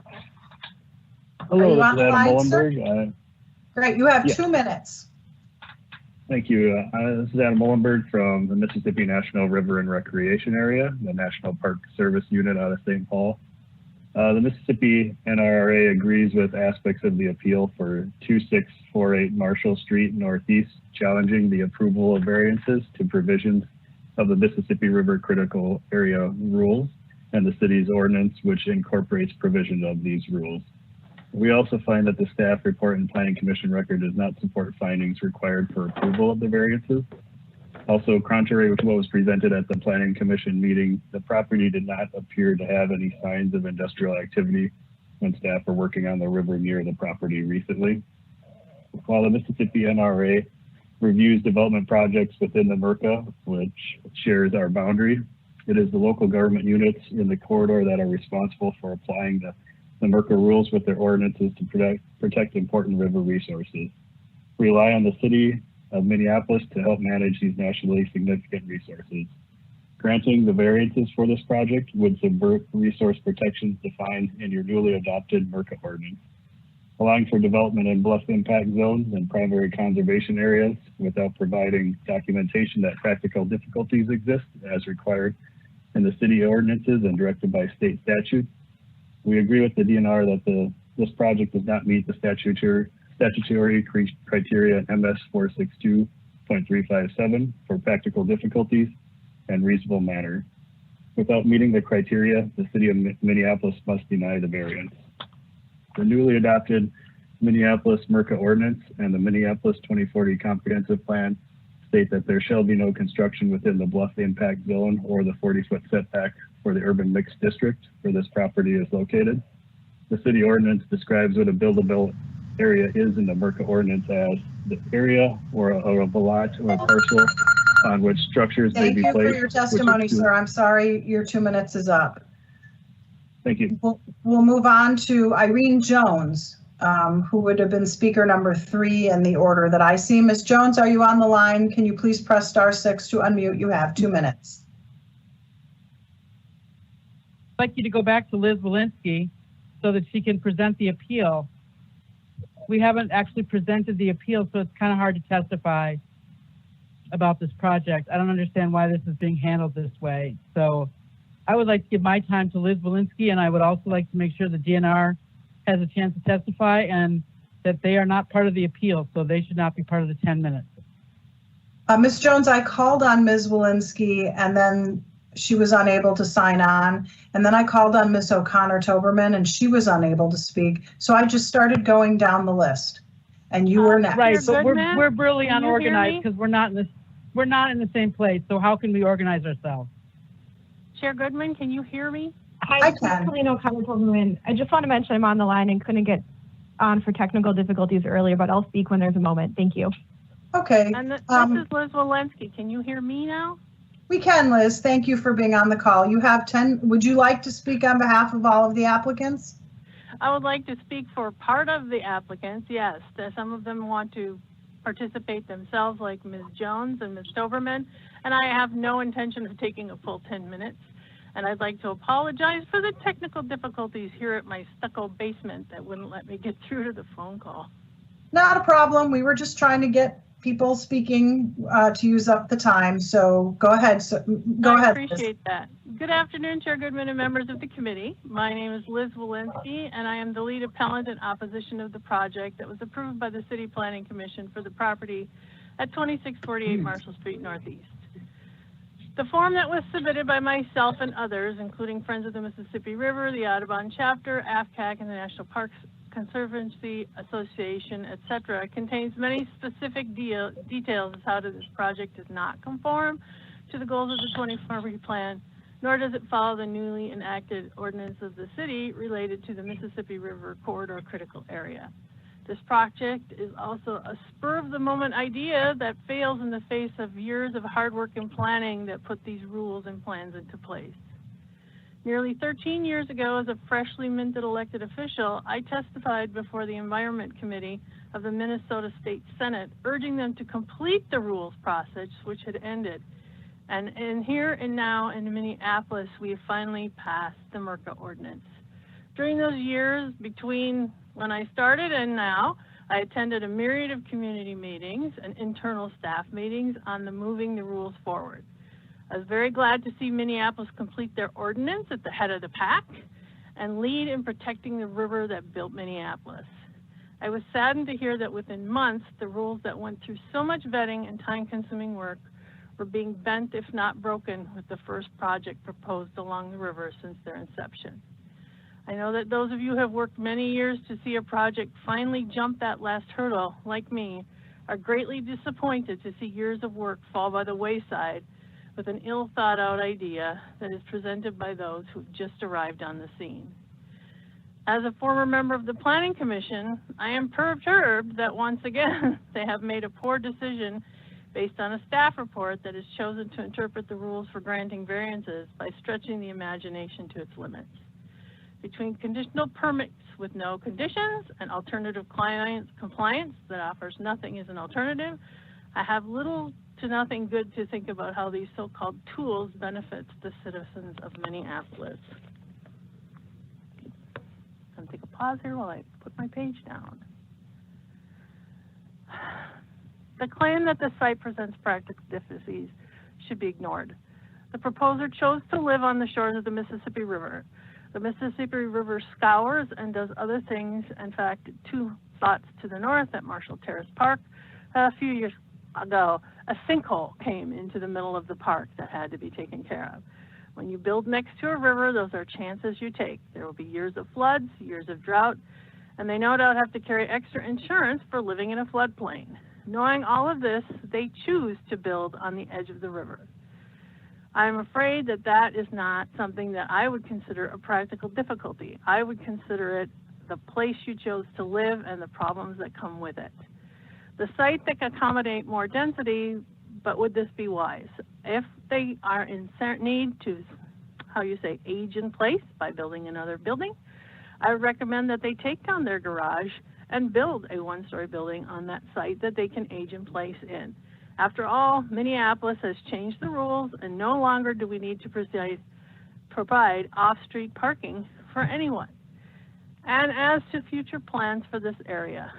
Speaker 18: Hello, this is Adam Mullenberg.
Speaker 2: Great, you have 2 minutes.
Speaker 18: Thank you. This is Adam Mullenberg from the Mississippi National River and Recreation Area, the National Park Service Unit out of St. Paul. The Mississippi NRRA agrees with aspects of the appeal for 2648 Marshall Street Northeast, challenging the approval of variances to provisions of the Mississippi River Critical Area Rules and the city's ordinance, which incorporates provision of these rules. We also find that the staff report and Planning Commission record does not support findings required for approval of the variances. Also, contrary to what was presented at the Planning Commission meeting, the property did not appear to have any signs of industrial activity when staff were working on the river near the property recently. While the Mississippi NRA reviews development projects within the MRCA, which shares our boundary, it is the local government units in the corridor that are responsible for applying the MRCA rules with their ordinances to protect important river resources. We rely on the city of Minneapolis to help manage these nationally significant resources. Granting the variances for this project would subvert resource protections defined in your newly adopted MRCA ordinance, allowing for development in bluff impact zones and primary conservation areas without providing documentation that practical difficulties exist as required in the city ordinances and directed by state statutes. We agree with the DNR that this project does not meet the statutory criteria MS 462.357 for practical difficulties and reasonable manner. Without meeting the criteria, the city of Minneapolis must deny the variance. The newly adopted Minneapolis MRCA ordinance and the Minneapolis 2040 comprehensive plan state that there shall be no construction within the bluff impact zone or the 40-foot setback for the urban mixed district where this property is located. The city ordinance describes what a buildable area is in the MRCA ordinance as the area or a lot or a parcel on which structures may
Speaker 2: Thank
Speaker 18: be
Speaker 2: you
Speaker 18: placed.
Speaker 2: for your testimony, sir. I'm sorry, your 2 minutes is up.
Speaker 18: Thank you.
Speaker 2: We'll move on to Irene Jones, who would have been speaker number 3 in the order that I see. Ms. Jones, are you on the line? Can you please press *6 to unmute? You have 2 minutes.
Speaker 19: I'd like you to go back to Liz Wielinski so that she can present the appeal. We haven't actually presented the appeal, so it's kind of hard to testify about this project. I don't understand why this is being handled this way. So I would like to give my time to Liz Wielinski, and I would also like to make sure the DNR has a chance to testify and that they are not part of the appeal, so they should not be part of the 10 minutes.
Speaker 2: Ms. Jones, I called on Ms. Wielinski and then she was unable to sign on. And then I called on Ms. O'Connor Toberman and she was unable to speak. So I just started going down the list and you were next.
Speaker 19: Right, but we're really unorganized because we're not in the same place. So how can we organize ourselves?
Speaker 20: Chair Goodman, can you hear me?
Speaker 2: I can.
Speaker 20: Colleen O'Connor Toberman. I just want to mention I'm on the line and couldn't get on for technical difficulties earlier, but I'll speak when there's a moment. Thank you.
Speaker 2: Okay.
Speaker 20: And this is Liz Wielinski. Can you hear me now?
Speaker 2: We can, Liz. Thank you for being on the call. You have 10. Would you like to speak on behalf of all of the applicants?
Speaker 20: I would like to speak for part of the applicants, yes. Some of them want to participate themselves, like Ms. Jones and Ms. Toberman, and I have no intention of taking a full 10 minutes. And I'd like to apologize for the technical difficulties here at my stucco basement that wouldn't let me get through to the phone call.
Speaker 2: Not a problem. We were just trying to get people speaking to use up the time. So go ahead.
Speaker 20: I appreciate that. Good afternoon, Chair Goodman and members of the committee. My name is Liz Wielinski, and I am the lead appellant in opposition of the project that was approved by the City Planning Commission for the property at 2648 Marshall Street Northeast. The form that was submitted by myself and others, including Friends of the Mississippi River, the Audubon chapter, AFCAC, and the National Parks Conservancy Association, etc., contains many specific details as how this project does not conform to the goals of the 2040 plan, nor does it follow the newly enacted ordinance of the city related to the Mississippi River Corridor critical area. This project is also a spur-of-the-moment idea that fails in the face of years of hard work and planning that put these rules and plans into place. Nearly 13 years ago, as a freshly minted elected official, I testified before the Environment Committee of the Minnesota State Senate, urging them to complete the rules process, which had ended. And here and now in Minneapolis, we have finally passed the MRCA ordinance. During those years between when I started and now, I attended a myriad of community meetings and internal staff meetings on moving the rules forward. I was very glad to see Minneapolis complete their ordinance at the head of the pack and lead in protecting the river that built Minneapolis. I was saddened to hear that within months, the rules that went through so much vetting and time-consuming work were being bent, if not broken, with the first project proposed along the river since their inception. I know that those of you who have worked many years to see a project finally jump that last hurdle, like me, are greatly disappointed to see years of work fall by the wayside with an ill-thought-out idea that is presented by those who've just arrived on the scene. As a former member of the Planning Commission, I am perturbed that once again they have made a poor decision based on a staff report that has chosen to interpret the rules for granting variances by stretching the imagination to its limits. Between conditional permits with no conditions and alternative compliance that offers nothing as an alternative, I have little to nothing good to think about how these so-called tools benefits the citizens of Minneapolis. I'm going to take a pause here while I put my page down. The claim that the site presents practical difficulties should be ignored. The proposer chose to live on the shores of the Mississippi River. The Mississippi River scours and does other things. In fact, 2 spots to the north at Marshall Terrace Park, a few years ago, a sinkhole came into the middle of the park that had to be taken care of. When you build next to a river, those are chances you take. There will be years of floods, years of drought, and they no doubt have to carry extra insurance for living in a floodplain. Knowing all of this, they choose to build on the edge of the river. I'm afraid that that is not something that I would consider a practical difficulty. I would consider it the place you chose to live and the problems that come with it. The site that can accommodate more density, but would this be wise? If they are in need to, age in place by building another building, I would recommend that they take down their garage and build a one-story building on that site that they can age in place in. After all, Minneapolis has changed the rules, and no longer do we need to provide off-street parking for anyone. And as to future plans for this area,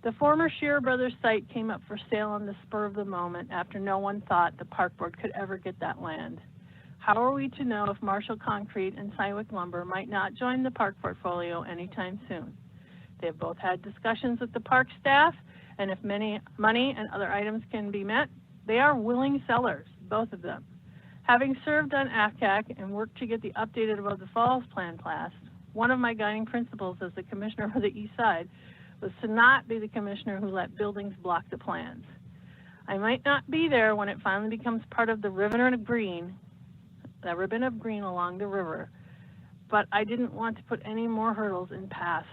Speaker 20: the former Shearer Brothers site came up for sale on the spur of the moment after no one thought the park board could ever get that land. How are we to know if Marshall Concrete and Cywick Lumber might not join the park portfolio anytime soon? They have both had discussions with the park staff, and if money and other items can be met, they are willing sellers, both of them. Having served on AFCAC and worked to get the updated Above the Falls plan passed, one of my guiding principles as the commissioner for the East Side was to not be the commissioner who let buildings block the plans. I might not be there when it finally becomes part of the ribbon of green along the river, but I didn't want to put any more hurdles in paths.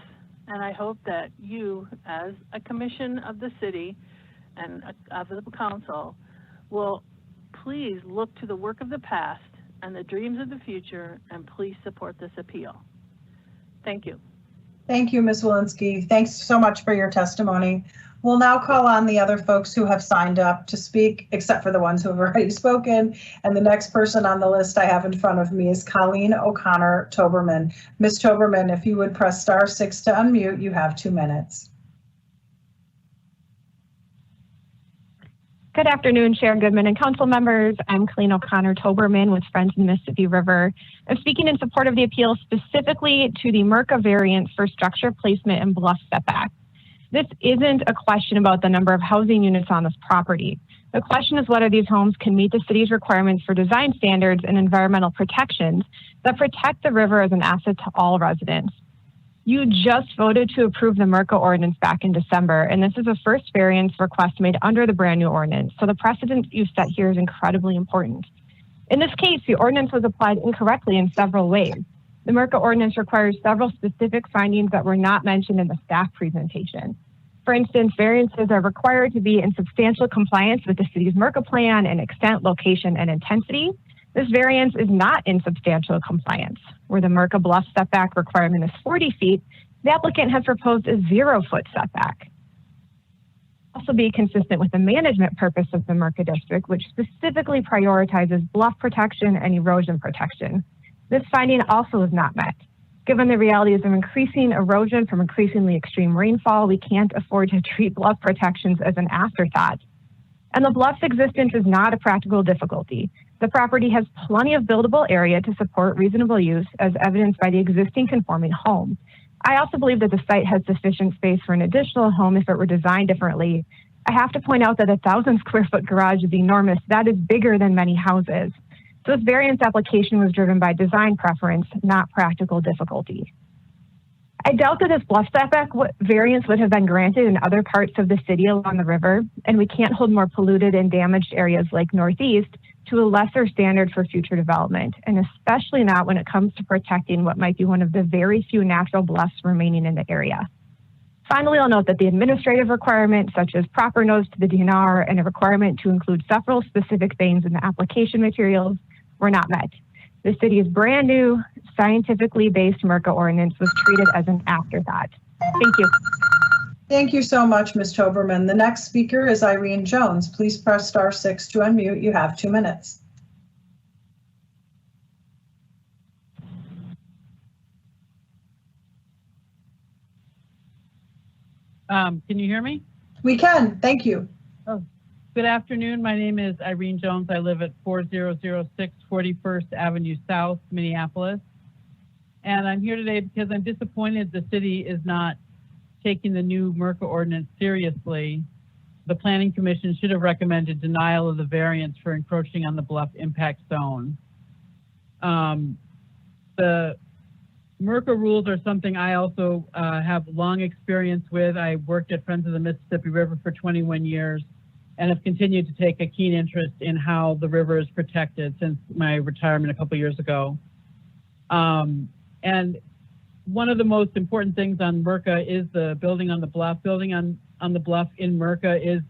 Speaker 20: And I hope that you, as a commission of the city and of the council, will please look to the work of the past and the dreams of the future, and please support this appeal. Thank you.
Speaker 2: Thank you, Ms. Wielinski. Thanks so much for your testimony. We'll now call on the other folks who have signed up to speak, except for the ones who have already spoken. And the next person on the list I have in front of me is Colleen O'Connor Toberman. Ms. Toberman, if you would press *6 to unmute, you have 2 minutes.
Speaker 21: Good afternoon, Chair Goodman and council members. I'm Colleen O'Connor Toberman with Friends of the Mississippi River. I'm speaking in support of the appeal specifically to the MERCA variance for structure placement and bluff setback. This isn't a question about the number of housing units on this property. The question is whether these homes can meet the city's requirements for design standards and environmental protections that protect the river as an asset to all residents. You just voted to approve the MERCA ordinance back in December, and this is a first variance request made under the brand new ordinance, so the precedent you set here is incredibly important. In this case, the ordinance was applied incorrectly in several ways. The MERCA ordinance requires several specific findings that were not mentioned in the staff presentation. For instance, variances are required to be in substantial compliance with the city's MERCA plan in extent, location, and intensity. This variance is not in substantial compliance. Where the MERCA bluff setback requirement is 40 feet, the applicant has proposed a 0-foot setback. Also be consistent with the management purpose of the MERCA district, which specifically prioritizes bluff protection and erosion protection. This finding also is not met. Given the realities of increasing erosion from increasingly extreme rainfall, we can't afford to treat bluff protections as an afterthought. And the bluff's existence is not a practical difficulty. The property has plenty of buildable area to support reasonable use, as evidenced by the existing conforming home. I also believe that the site has sufficient space for an additional home if it were designed differently. I have to point out that a 1,000 square foot garage is enormous. That is bigger than many houses. So this variance application was driven by design preference, not practical difficulty. I doubt that this bluff setback variance would have been granted in other parts of the city along the river, and we can't hold more polluted and damaged areas like Northeast to a lesser standard for future development, and especially not when it comes to protecting what might be one of the very few natural bluffs remaining in the area. Finally, I'll note that the administrative requirements, such as proper notice to the DNR and a requirement to include several specific things in the application materials, were not met. The city's brand new, scientifically based MERCA ordinance was treated as an afterthought. Thank you.
Speaker 2: Thank you so much, Ms. Toberman. The next speaker is Irene Jones. Please press *6 to unmute. You have 2 minutes.
Speaker 19: Can you hear me?
Speaker 2: We can. Thank you.
Speaker 19: Oh, good afternoon. My name is Irene Jones. I live at 4006 41st Avenue South, Minneapolis. And I'm here today because I'm disappointed the city is not taking the new MERCA ordinance seriously. The Planning Commission should have recommended denial of the variance for encroaching on the Bluff impact zone. The MERCA rules are something I also have long experience with. I worked at Friends of the Mississippi River for 21 years and have continued to take a keen interest in how the river is protected since my retirement a couple years ago. And one of the most important things on Merca is the building on the bluff. Building on the bluff in Merca is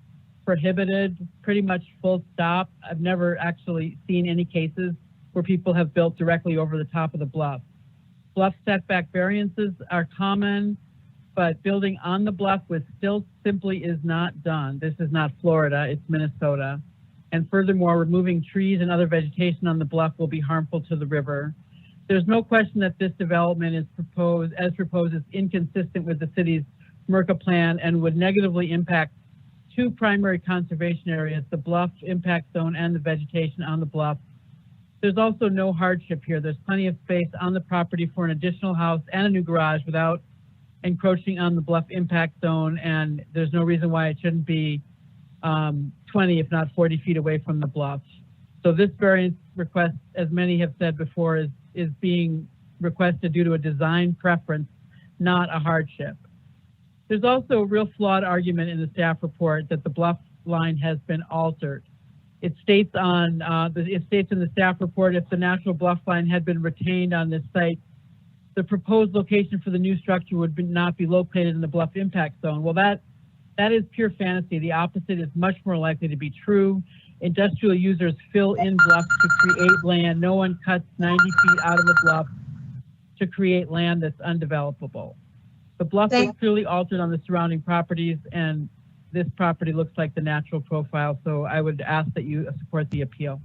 Speaker 19: prohibited, pretty much full stop. I've never actually seen any cases where people have built directly over the top of the bluff. Bluff setback variances are common, but building on the bluff with stilts simply is not done. This is not Florida, it's Minnesota. And furthermore, removing trees and other vegetation on the bluff will be harmful to the river. There's no question that this development is proposed is inconsistent with the city's Merca plan and would negatively impact two primary conservation areas, the bluff impact zone and the vegetation on the bluff. There's also no hardship here. There's plenty of space on the property for an additional house and a new garage without encroaching on the bluff impact zone, and there's no reason why it shouldn't be 20, if not 40 feet away from the bluff. So this variance request, as many have said before, is being requested due to a design preference, not a hardship. There's also a real flawed argument in the staff report that the bluff line has been altered. It states in the staff report, if the natural bluff line had been retained on this site, the proposed location for the new structure would not be located in the bluff impact zone. Well, that is pure fantasy. The opposite is much more likely to be true. Industrial users fill in bluffs to create land. No one cuts 90 feet out of the bluff to create land that's undevelopable. The bluff is clearly altered on the surrounding properties, and this property looks like the natural profile. So I would ask that you support the appeal.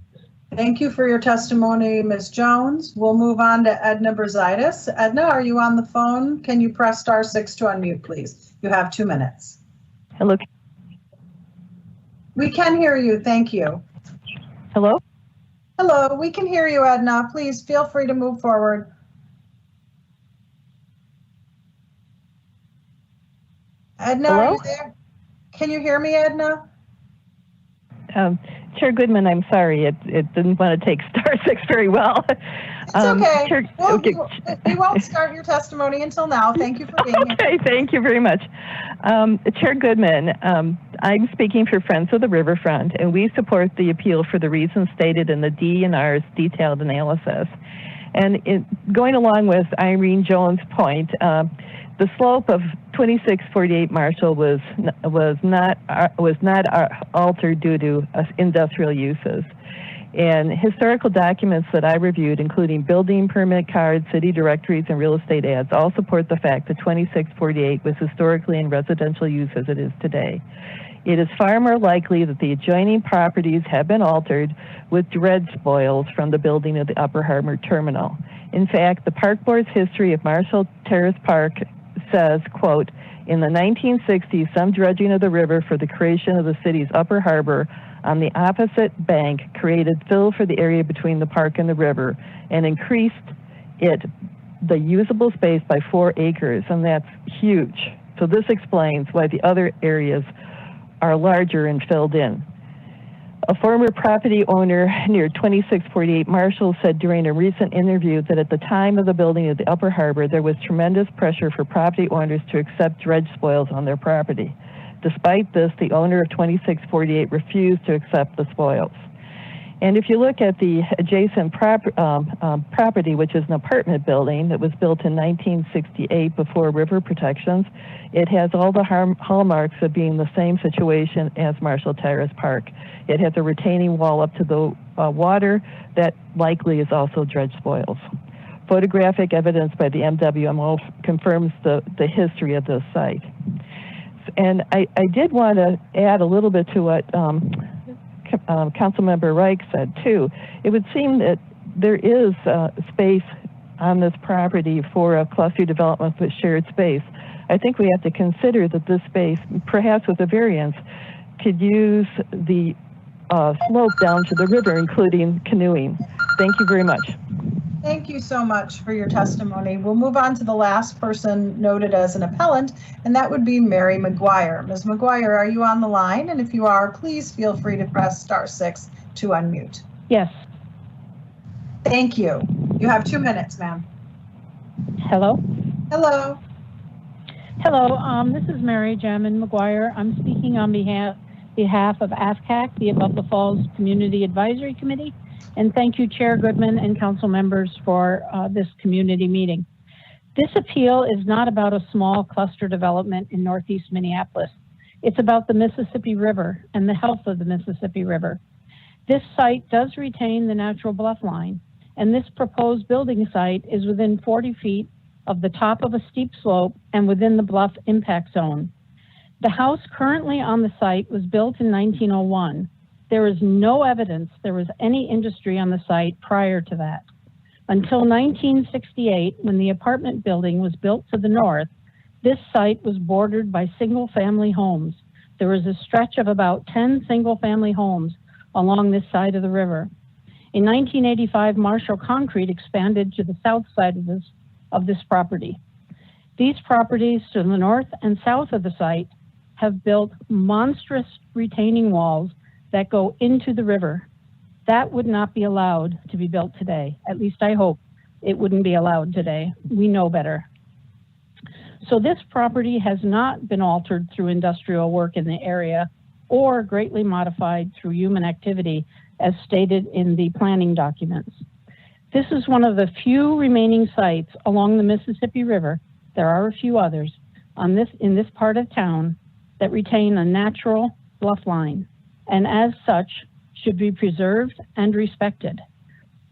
Speaker 2: Thank you for your testimony, Ms. Jones. We'll move on to Edna Brzaitis. Edna, are you on the phone? Can you press *6 to unmute, please? You have 2 minutes.
Speaker 12: Hello.
Speaker 2: We can hear you. Thank you.
Speaker 12: Hello?
Speaker 2: Hello, we can hear you, Edna. Please feel free to move forward. Edna,
Speaker 12: Hello?
Speaker 2: are you there? Can you hear me, Edna?
Speaker 12: Chair Goodman, I'm sorry, it didn't want to take *6 very well.
Speaker 2: It's okay. We won't start your testimony until now. Thank you for being here.
Speaker 12: Okay, thank you very much. Chair Goodman, I'm speaking for Friends of the Riverfront, and we support the appeal for the reasons stated in the D&R's detailed analysis. And going along with Irene Jones' point, the slope of 2648 Marshall was not altered due to industrial uses. And historical documents that I reviewed, including building permit cards, city directories, and real estate ads, all support the fact that 2648 was historically in residential use as it is today. It is far more likely that the adjoining properties have been altered with dredge spoils from the building of the Upper Harbor Terminal. In fact, the Park Board's history of Marshall Terrace Park says, quote, in the 1960s, some dredging of the river for the creation of the city's Upper Harbor on the opposite bank created fill for the area between the park and the river and increased the usable space by 4 acres, and that's huge. So this explains why the other areas are larger and filled in. A former property owner near 2648 Marshall said during a recent interview that at the time of the building of the Upper Harbor, there was tremendous pressure for property owners to accept dredge spoils on their property. Despite this, the owner of 2648 refused to accept the spoils. And if you look at the adjacent property, which is an apartment building that was built in 1968 before river protections, it has all the hallmarks of being the same situation as Marshall Terrace Park. It has a retaining wall up to the water that likely is also dredge spoils. Photographic evidence by the MWMO confirms the history of this site. And I did want to add a little bit to what Councilmember Reich said too. It would seem that there is space on this property for a cluster development with shared space. I think we have to consider that this space, perhaps with a variance, could use the slope down to the river, including canoeing. Thank you very much.
Speaker 2: Thank you so much for your testimony. We'll move on to the last person noted as an appellant, and that would be Mary McGuire. Ms. McGuire, are you on the line? And if you are, please feel free to press *6 to unmute.
Speaker 7: Yes.
Speaker 2: Thank you. You have 2 minutes, ma'am.
Speaker 7: Hello.
Speaker 2: Hello.
Speaker 7: Hello. This is Mary Jamin McGuire. I'm speaking on behalf of AFCAC, the Above the Falls Community Advisory Committee. And thank you, Chair Goodman and council members for this community meeting. This appeal is not about a small cluster development in Northeast Minneapolis. It's about the Mississippi River and the health of the Mississippi River. This site does retain the natural bluff line, and this proposed building site is within 40 feet of the top of a steep slope and within the bluff impact zone. The house currently on the site was built in 1901. There is no evidence there was any industry on the site prior to that. Until 1968, when the apartment building was built to the north, this site was bordered by single-family homes. There was a stretch of about 10 single-family homes along this side of the river. In 1985, Marshall Concrete expanded to the south side of this property. These properties to the north and south of the site have built monstrous retaining walls that go into the river. That would not be allowed to be built today. At least I hope it wouldn't be allowed today. We know better. So this property has not been altered through industrial work in the area or greatly modified through human activity as stated in the planning documents. This is one of the few remaining sites along the Mississippi River, there are a few others, in this part of town that retain a natural bluff line, and as such should be preserved and respected.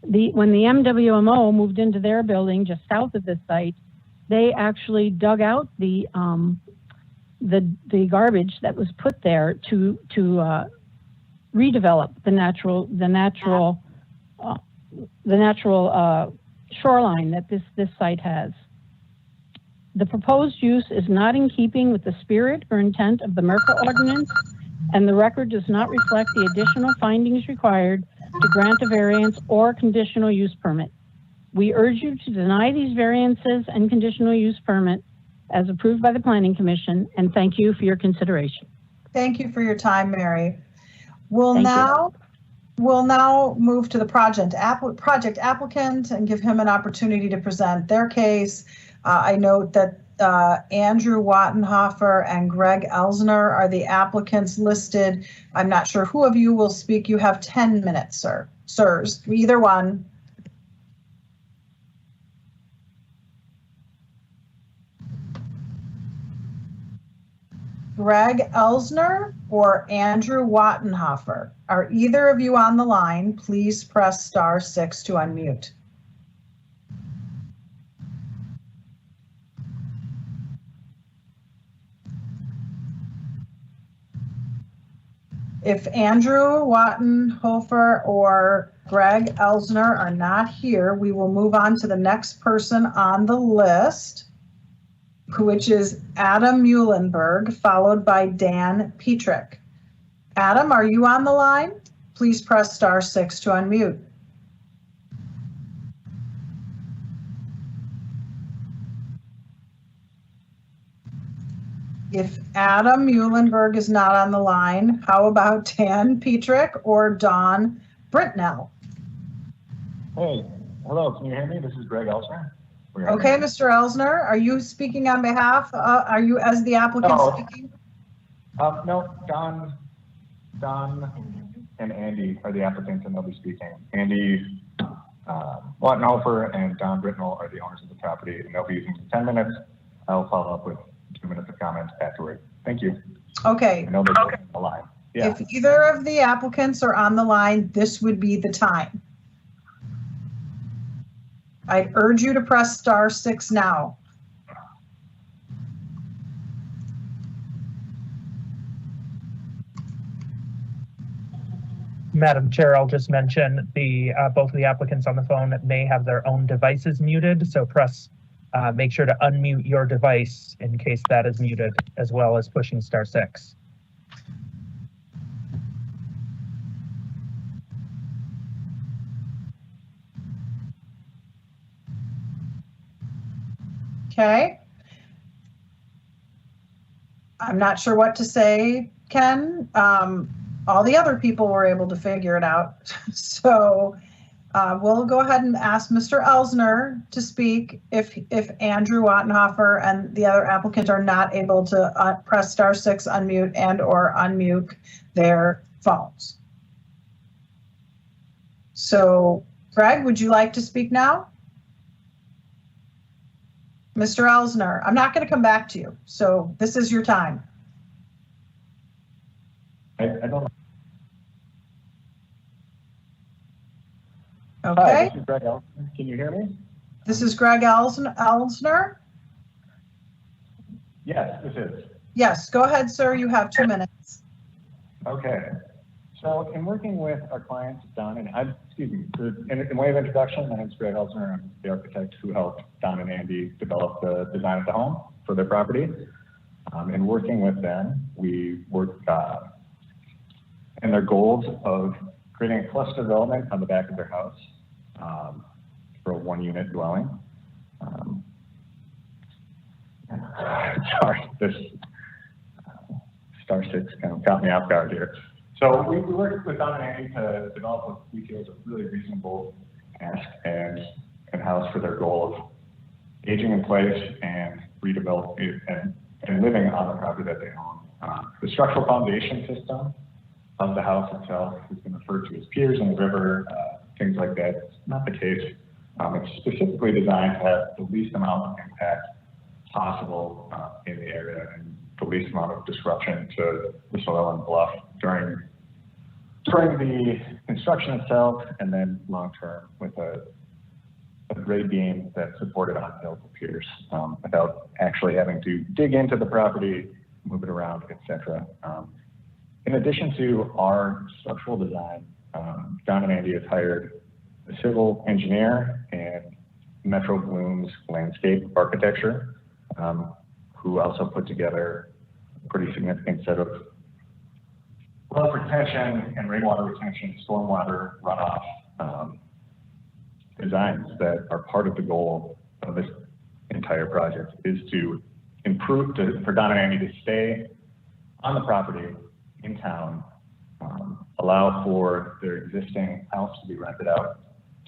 Speaker 7: When the MWMO moved into their building just south of this site, they actually dug out the garbage that was put there to redevelop the natural shoreline that this site has. The proposed use is not in keeping with the spirit or intent of the MERCA ordinance, and the record does not reflect the additional findings required to grant a variance or conditional use permit. We urge you to deny these variances and conditional use permit as approved by the Planning Commission, and thank you for your consideration.
Speaker 2: Thank you for your time, Mary. We'll now move to the project applicant and give him an opportunity to present their case. I note that Andrew Wattenhofer and Greg Elsner are the applicants listed. I'm not sure who of you will speak. You have 10 minutes, sirs, either one. Greg Elsner or Andrew Wattenhofer? Are either of you on the line? Please press *6 to unmute. If Andrew Wattenhofer or Greg Elsner are not here, we will move on to the next person on the list, which is Adam Mullenberg, followed by Dan Petrick. Adam, are you on the line? Please press *6 to unmute. If Adam Mullenberg is not on the line, how about Dan Petrick or Dawn Britnell?
Speaker 5: Hey, hello, can you hear me? This is Greg Elsner.
Speaker 2: Okay, Mr. Elsner, are you speaking on behalf, are you as the applicant speaking?
Speaker 5: No, Don and Andy are the applicants and they'll be speaking. Andy Wattenhofer and Don Britnell are the owners of the property and they'll be using 10 minutes. I'll follow up with 2 minutes of comments afterward. Thank you.
Speaker 2: Okay.
Speaker 5: I know they're on the line. Yeah.
Speaker 2: If either of the applicants are on the line, this would be the time. I urge you to press *6 now.
Speaker 22: Madam Chair, I'll just mention both of the applicants on the phone may have their own devices muted, so make sure to unmute your device in case that is muted, as well as pushing *6.
Speaker 2: Okay. I'm not sure what to say, Ken. All the other people were able to figure it out. So we'll go ahead and ask Mr. Elsner to speak if Andrew Wattenhofer and the other applicant are not able to press *6, unmute, and or unmute their phones. So Greg, would you like to speak now? Mr. Elsner, I'm not going to come back to you, so this is your time.
Speaker 5: I don't.
Speaker 2: Okay.
Speaker 5: Hi, this is Greg Elsner. Can you hear me?
Speaker 2: This is Greg Elsner.
Speaker 5: Yes, this is.
Speaker 2: Yes, go ahead, sir. You have 2 minutes.
Speaker 5: Okay. So in working with our clients, Don and in way of introduction, my name is Greg Elsner. I'm the architect who helped Don and Andy develop the design of the home for their property. In working with them, we worked in their goals of creating a cluster development on the back of their house for a 1-unit dwelling. Sorry, this star 6 kind of caught me off guard here. So we worked with Don and Andy to develop what we feel is a really reasonable ask and house for their goal of aging in place and redeveloping and living on the property that they own. The structural foundation system of the house itself has been referred to as piers in the river, things like that. It's not the case. It's specifically designed to have the least amount of impact possible in the area and the least amount of disruption to the soil and bluff during the construction itself, and then long-term with a grade beam that's supported on local piers without actually having to dig into the property, move it around, etc. In addition to our structural design, Don and Andy have hired a civil engineer and Metro Bloom's landscape architecture, who also put together a pretty significant set of flood retention and rainwater retention, stormwater runoff designs that are part of the goal of this entire project, is to improve, for Don and Andy to stay on the property in town, allow for their existing house to be rented out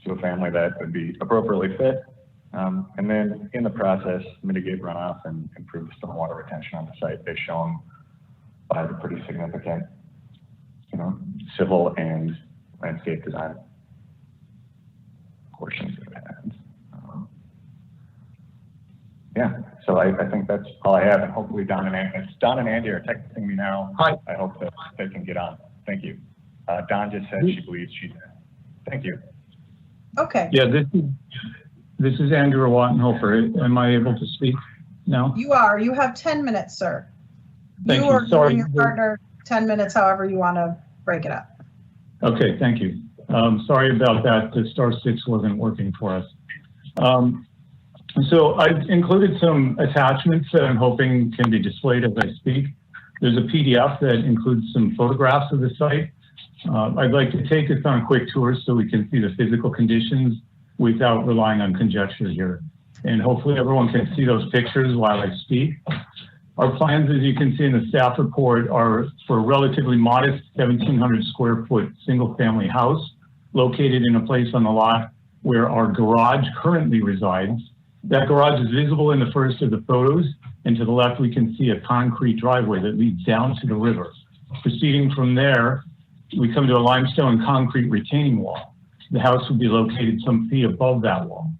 Speaker 5: to a family that would be appropriately fit, and then in the process mitigate runoff and improve the stormwater retention on the site, as shown by the pretty significant, civil and landscape design portions that it has. Yeah, so I think that's all I have, and hopefully Don and Andy are texting me now. Hi. I hope that they can get on. Thank you. Don just said she believes she's in. Thank you.
Speaker 2: Okay.
Speaker 4: Yeah, this is Andrew Wattenhofer. Am I able to speak now?
Speaker 2: You are. You have 10 minutes, sir.
Speaker 4: Thank you.
Speaker 2: Or
Speaker 4: Sorry.
Speaker 2: your partner 10 minutes, however you want to break it up.
Speaker 4: Okay, thank you. Sorry about that. The star 6 wasn't working for us. So I've included some attachments that I'm hoping can be displayed as I speak. There's a PDF that includes some photographs of the site. I'd like to take us on a quick tour so we can see the physical conditions without relying on conjecture here. And hopefully everyone can see those pictures while I speak. Our plans, as you can see in the staff report, are for a relatively modest 1,700 square foot single family house located in a place on the lot where our garage currently resides. That garage is visible in the first of the photos, and to the left we can see a concrete driveway that leads down to the river. Proceeding from there, we come to a limestone concrete retaining wall. The house will be located some feet above that wall.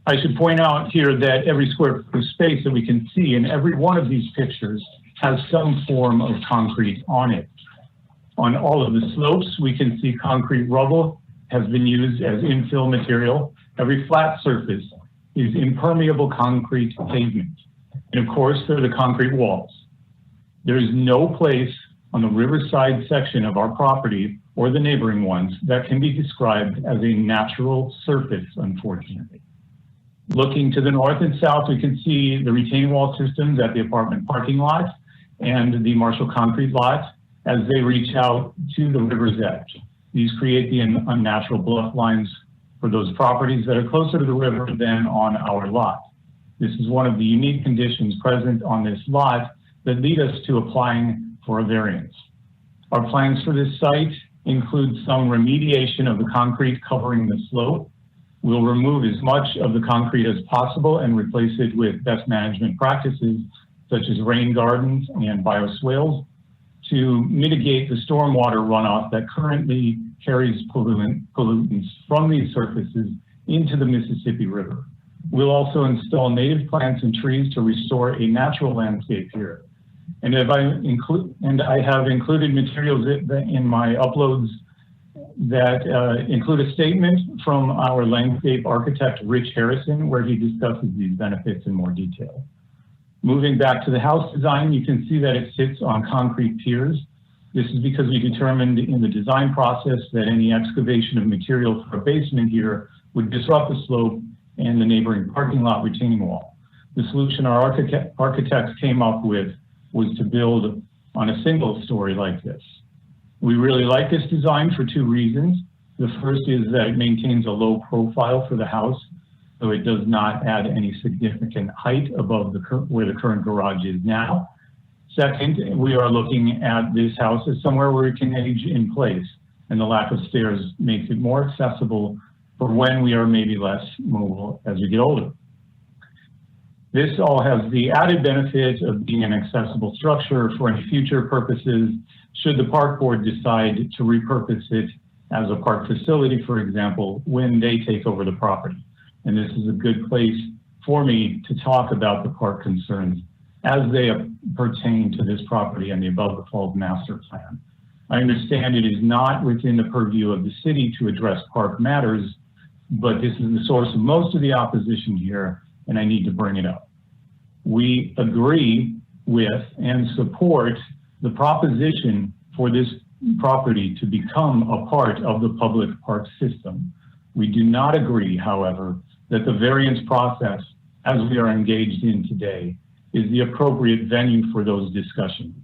Speaker 4: I should point out here that every square foot of space that we can see in every one of these pictures has some form of concrete on it. On all of the slopes, we can see concrete rubble has been used as infill material. Every flat surface is impermeable concrete pavement. And of course, there are the concrete walls. There is no place on the riverside section of our property or the neighboring ones that can be described as a natural surface, unfortunately. Looking to the north and south, we can see the retaining wall systems at the apartment parking lot and the Marshall concrete lot as they reach out to the river's edge. These create the unnatural bluff lines for those properties that are closer to the river than on our lot. This is one of the unique conditions present on this lot that lead us to applying for a variance. Our plans for this site include some remediation of the concrete covering the slope. We'll remove as much of the concrete as possible and replace it with best management practices such as rain gardens and bioswales to mitigate the stormwater runoff that currently carries pollutants from these surfaces into the Mississippi River. We'll also install native plants and trees to restore a natural landscape here. And I have included materials in my uploads that include a statement from our landscape architect, Rich Harrison, where he discusses these benefits in more detail. Moving back to the house design, you can see that it sits on concrete piers. This is because we determined in the design process that any excavation of material for a basement here would disrupt the slope and the neighboring parking lot retaining wall. The solution our architects came up with was to build on a single story like this. We really like this design for two reasons. The first is that it maintains a low profile for the house, so it does not add any significant height above where the current garage is now. Second, we are looking at this house as somewhere where it can age in place, and the lack of stairs makes it more accessible for when we are maybe less mobile as we get older. This all has the added benefit of being an accessible structure for any future purposes should the park board decide to repurpose it as a park facility, for example, when they take over the property. And this is a good place for me to talk about the park concerns as they pertain to this property and the Above the Falls master plan. I understand it is not within the purview of the city to address park matters, but this is the source of most of the opposition here, and I need to bring it up. We agree with and support the proposition for this property to become a part of the public park system. We do not agree, however, that the variance process, as we are engaged in today, is the appropriate venue for those discussions.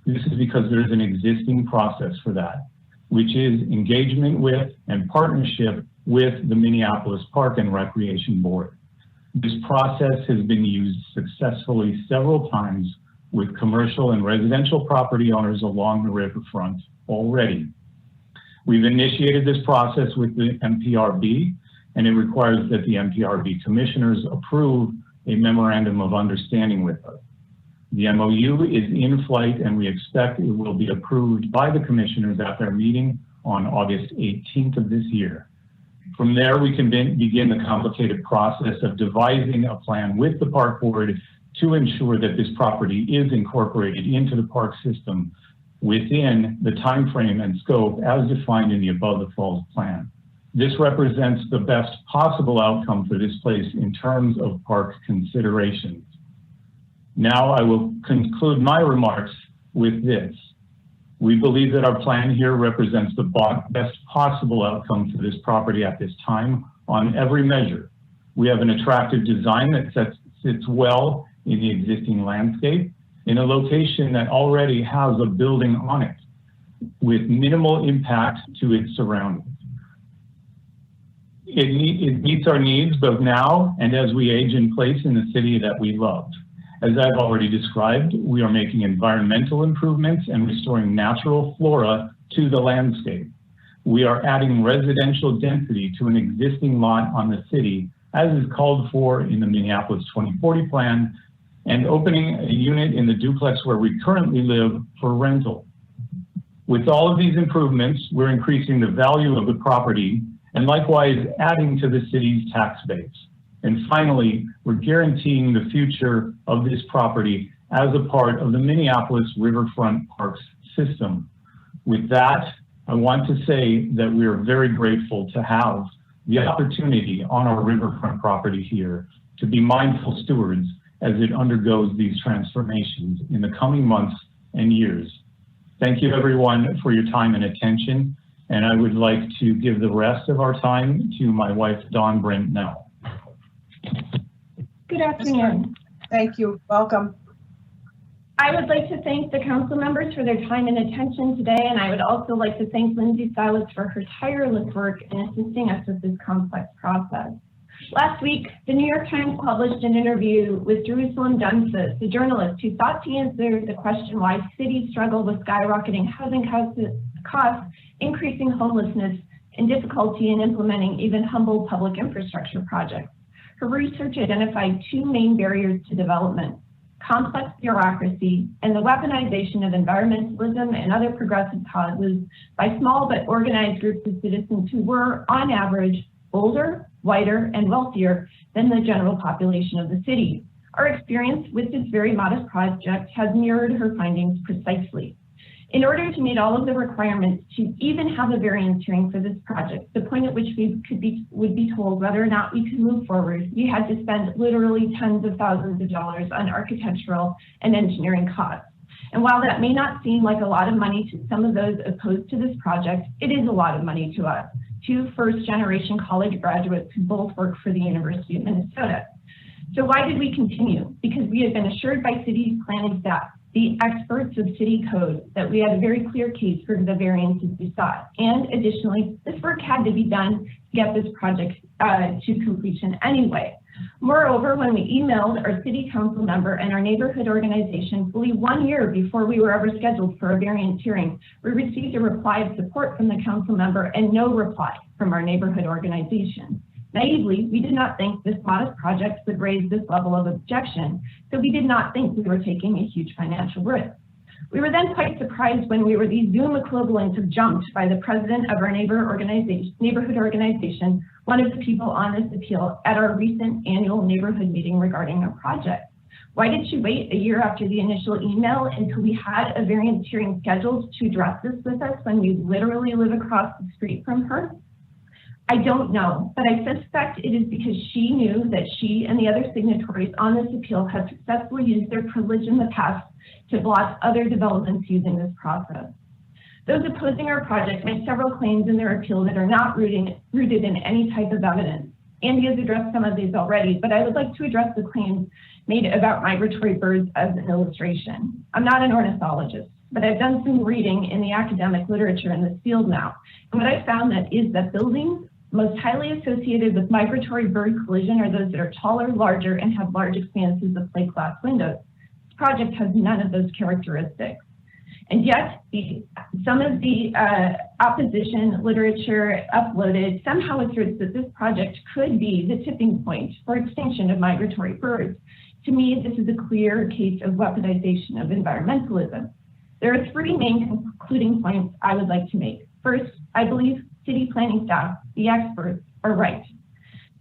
Speaker 4: This is because there is an existing process for that, which is engagement with and partnership with the Minneapolis Park and Recreation Board. This process has been used successfully several times with commercial and residential property owners along the riverfront already. We've initiated this process with the MPRB, and it requires that the MPRB commissioners approve a memorandum of understanding with us. The MOU is in flight, and we expect it will be approved by the commissioners at their meeting on August 18th of this year. From there, we can begin the complicated process of devising a plan with the park board to ensure that this property is incorporated into the park system within the time frame and scope as defined in the Above the Falls plan. This represents the best possible outcome for this place in terms of park considerations. Now I will conclude my remarks with this. We believe that our plan here represents the best possible outcome for this property at this time on every measure. We have an attractive design that sits well in the existing landscape in a location that already has a building on it with minimal impact to its surroundings. It meets our needs both now and as we age in place in the city that we loved. As I've already described, we are making environmental improvements and restoring natural flora to the landscape. We are adding residential density to an existing lot on the city, as is called for in the Minneapolis 2040 plan, and opening a unit in the duplex where we currently live for rental. With all of these improvements, we're increasing the value of the property and likewise adding to the city's tax base. And finally, we're guaranteeing the future of this property as a part of the Minneapolis Riverfront Parks system. With that, I want to say that we are very grateful to have the opportunity on our riverfront property here to be mindful stewards as it undergoes these transformations in the coming months and years. Thank you everyone for your time and attention. And I would like to give the rest of our time to my wife, Dawn Brent now.
Speaker 8: Good afternoon.
Speaker 2: Thank you. Welcome.
Speaker 8: I would like to thank the council members for their time and attention today, and I would also like to thank Lindsay Silas for her tireless work in assisting us with this complex process. Last week, the New York Times published an interview with Jerusalem Dunsis, a journalist who sought to answer the question why cities struggle with skyrocketing housing costs, increasing homelessness, and difficulty in implementing even humble public infrastructure projects. Her research identified two main barriers to development: complex bureaucracy and the weaponization of environmentalism and other progressive causes by small but organized groups of citizens who were, on average, older, whiter, and wealthier than the general population of the city. Our experience with this very modest project has mirrored her findings precisely. In order to meet all of the requirements to even have a variance hearing for this project, the point at which we would be told whether or not we could move forward, we had to spend literally tens of thousands of dollars on architectural and engineering costs. And while that may not seem like a lot of money to some of those opposed to this project, it is a lot of money to us, two first-generation college graduates who both work for the University of Minnesota. So why did we continue? Because we had been assured by city planning staff, the experts of city code, that we had a very clear case for the variances we sought. And additionally, this work had to be done to get this project to completion anyway. Moreover, when we emailed our city council member and our neighborhood organization fully 1 year before we were ever scheduled for a variance hearing, we received a reply of support from the council member and no reply from our neighborhood organization. Naively, we did not think this modest project would raise this level of objection, so we did not think we were taking a huge financial risk. We were then quite surprised when we were the Zoom equivalent of jumped by the president of our neighborhood organization, one of the people on this appeal, at our recent annual neighborhood meeting regarding our project. Why did she wait a year after the initial email until we had a variance hearing scheduled to address this with us when we literally live across the street from her? I don't know, but I suspect it is because she knew that she and the other signatories on this appeal have successfully used their privilege in the past to block other developments using this process. Those opposing our project make several claims in their appeal that are not rooted in any type of evidence. Andy has addressed some of these already, but I would like to address the claims made about migratory birds as an illustration. I'm not an ornithologist, but I've done some reading in the academic literature in this field now. And what I found is that buildings most highly associated with migratory bird collision are those that are taller, larger, and have large expanses of plate glass windows. This project has none of those characteristics. And yet, some of the opposition literature uploaded somehow asserts that this project could be the tipping point for extinction of migratory birds. To me, this is a clear case of weaponization of environmentalism. There are three main concluding points I would like to make. First, I believe city planning staff, the experts, are right.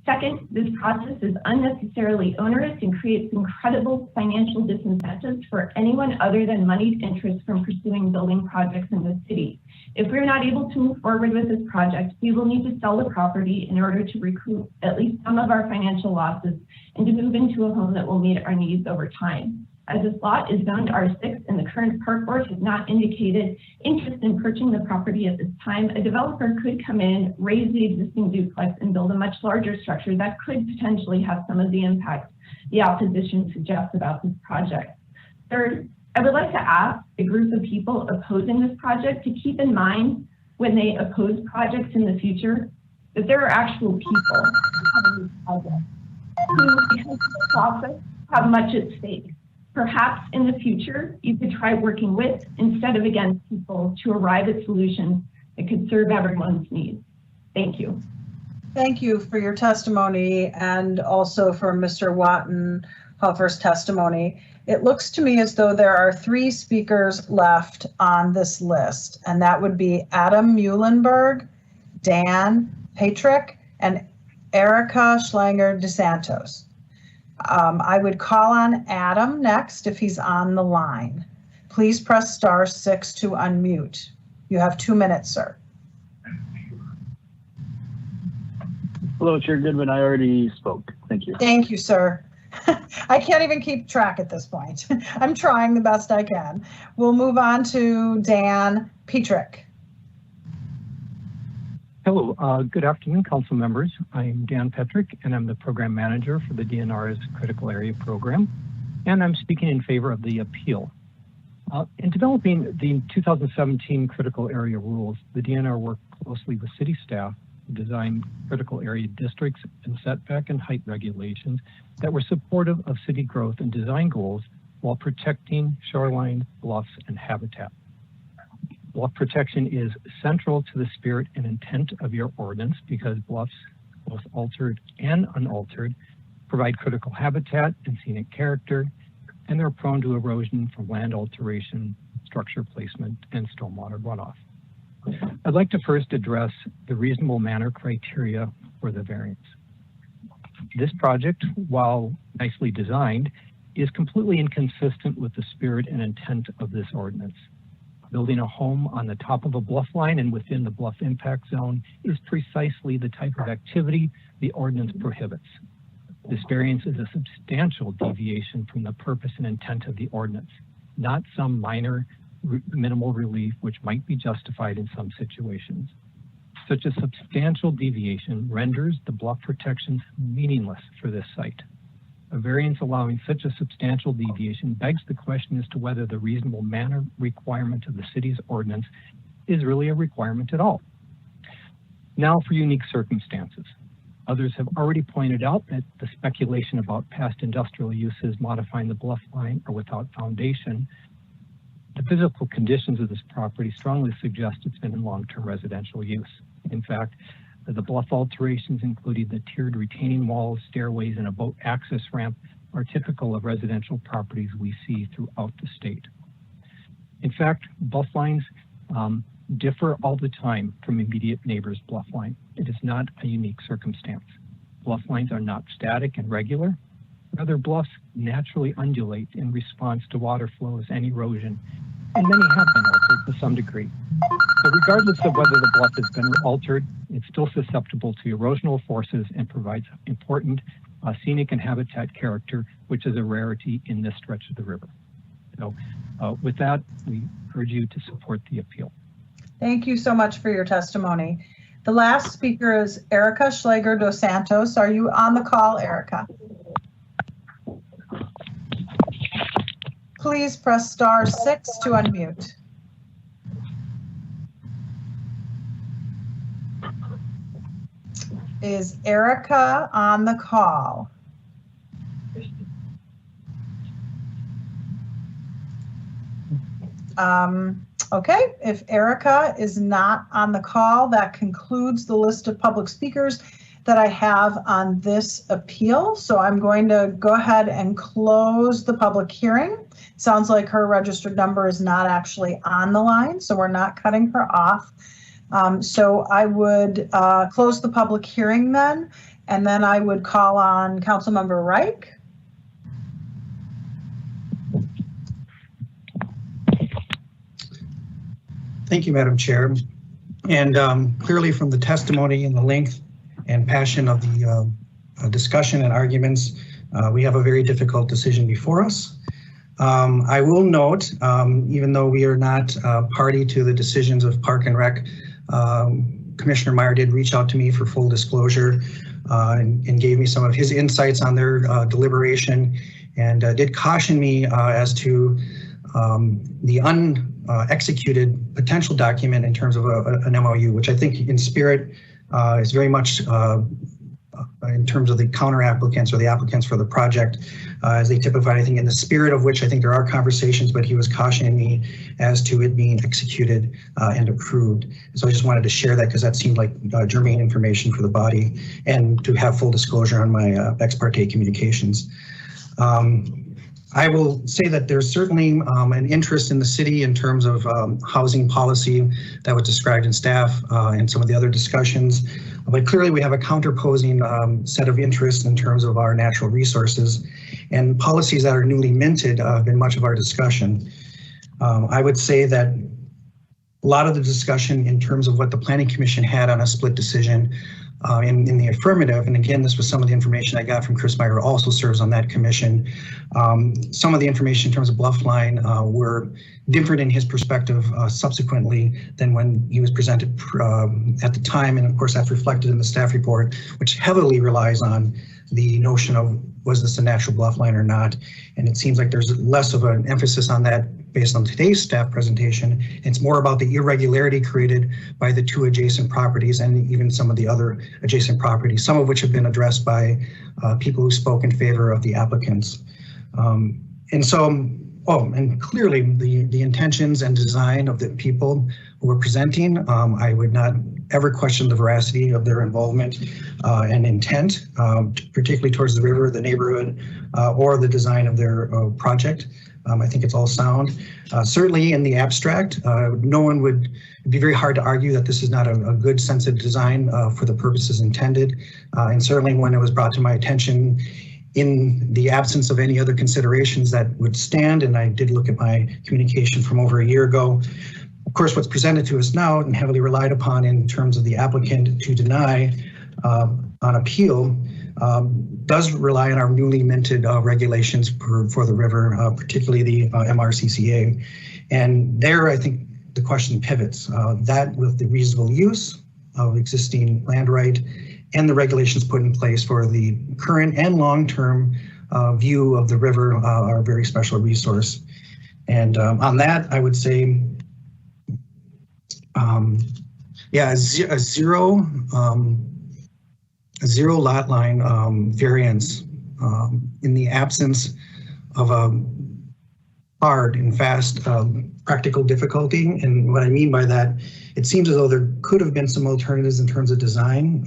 Speaker 8: Second, this process is unnecessarily onerous and creates incredible financial disincentives for anyone other than moneyed interests from pursuing building projects in the city. If we're not able to move forward with this project, we will need to sell the property in order to recoup at least some of our financial losses and to move into a home that will meet our needs over time. As this lot is zoned R6 and the current park board has not indicated interest in purchasing the property at this time, a developer could come in, raise the existing duplex, and build a much larger structure that could potentially have some of the impacts the opposition suggests about this project. Third, I would like to ask a group of people opposing this project to keep in mind when they oppose projects in the future that there are actual people who, because of the process, have much at stake. Perhaps in the future, you could try working with instead of against people to arrive at solutions that could serve everyone's needs. Thank you.
Speaker 2: Thank you for your testimony and also for Mr. Wattenhofer's testimony. It looks to me as though there are 3 speakers left on this list, and that would be Adam Mullenberg, Dan Patrick, and Erica Schlanger DeSantos. I would call on Adam next if he's on the line. Please press *6 to unmute. You have 2 minutes, sir.
Speaker 10: Hello, Chair Goodman. I already spoke. Thank you.
Speaker 2: Thank you, sir. I can't even keep track at this point. I'm trying the best I can. We'll move on to Dan Patrick.
Speaker 13: Hello, good afternoon, council members. I'm Dan Petrick, and I'm the program manager for the DNR's Critical Area Program, and I'm speaking in favor of the appeal. In developing the 2017 Critical Area Rules, the DNR worked closely with city staff to design critical area districts and setback and height regulations that were supportive of city growth and design goals while protecting shoreline, bluffs, and habitat. Bluff protection is central to the spirit and intent of your ordinance because bluffs, both altered and unaltered, provide critical habitat and scenic character, and they're prone to erosion from land alteration, structure placement, and stormwater runoff. I'd like to first address the reasonable manner criteria for the variance. This project, while nicely designed, is completely inconsistent with the spirit and intent of this ordinance. Building a home on the top of a bluff line and within the bluff impact zone is precisely the type of activity the ordinance prohibits. This variance is a substantial deviation from the purpose and intent of the ordinance, not some minor minimal relief which might be justified in some situations. Such a substantial deviation renders the bluff protections meaningless for this site. A variance allowing such a substantial deviation begs the question as to whether the reasonable manner requirement of the city's ordinance is really a requirement at all. Now for unique circumstances. Others have already pointed out that the speculation about past industrial uses modifying the bluff line are without foundation. The physical conditions of this property strongly suggest it's been in long-term residential use. In fact, the bluff alterations, including the tiered retaining walls, stairways, and a boat access ramp, are typical of residential properties we see throughout the state. In fact, bluff lines differ all the time from immediate neighbors' bluff line. It is not a unique circumstance. Bluff lines are not static and regular. Rather, bluffs naturally undulate in response to water flows and erosion, and many have been altered to some degree. So regardless of whether the bluff has been altered, it's still susceptible to erosional forces and provides important scenic and habitat character, which is a rarity in this stretch of the river. So with that, we urge you to support the appeal.
Speaker 2: Thank you so much for your testimony. The last speaker is Erica Schleger dos Santos. Are you on the call, Erica? Please press *6 to unmute. Is Erica on the call? Okay, if Erica is not on the call, that concludes the list of public speakers that I have on this appeal. So I'm going to go ahead and close the public hearing. Sounds like her registered number is not actually on the line, so we're not cutting her off. So I would close the public hearing then, and then I would call on Councilmember Reich.
Speaker 16: Thank you, Madam Chair. And clearly from the testimony and the length and passion of the discussion and arguments, we have a very difficult decision before us. I will note, even though we are not party to the decisions of Park and Rec, Commissioner Meyer did reach out to me for full disclosure and gave me some of his insights on their deliberation, and did caution me as to the unexecuted potential document in terms of an MOU, which I think in spirit is very much in terms of the counter applicants or the applicants for the project, as they typify, I think in the spirit of which I think there are conversations, but he was cautioning me as to it being executed and approved. So I just wanted to share that because that seemed like germane information for the body, and to have full disclosure on my ex parte communications. I will say that there's certainly an interest in the city in terms of housing policy that was described in staff and some of the other discussions. But clearly we have a counterposing set of interests in terms of our natural resources, and policies that are newly minted have been much of our discussion. I would say that a lot of the discussion in terms of what the Planning Commission had on a split decision in the affirmative, and again, this was some of the information I got from Chris Meyer, who also serves on that commission. Some of the information in terms of Bluff Line were different in his perspective subsequently than when he was presented at the time, and of course that's reflected in the staff report, which heavily relies on the notion of was this a natural bluff line or not, and it seems like there's less of an emphasis on that based on today's staff presentation. It's more about the irregularity created by the two adjacent properties and even some of the other adjacent properties, some of which have been addressed by people who spoke in favor of the applicants. And clearly the intentions and design of the people who were presenting, I would not ever question the veracity of their involvement and intent, particularly towards the river, the neighborhood, or the design of their project. I think it's all sound. Certainly in the abstract, it'd be very hard to argue that this is not a good sensitive design for the purposes intended. And certainly when it was brought to my attention in the absence of any other considerations that would stand, and I did look at my communication from over a year ago. Of course, what's presented to us now and heavily relied upon in terms of the applicant to deny on appeal does rely on our newly minted regulations for the river, particularly the MRCCA. And there, I think the question pivots. That with the reasonable use of existing land right and the regulations put in place for the current and long-term view of the river are a very special resource. And on that, I would say, yeah, a zero lot line variance in the absence of a hard and fast practical difficulty. And what I mean by that, it seems as though there could have been some alternatives in terms of design.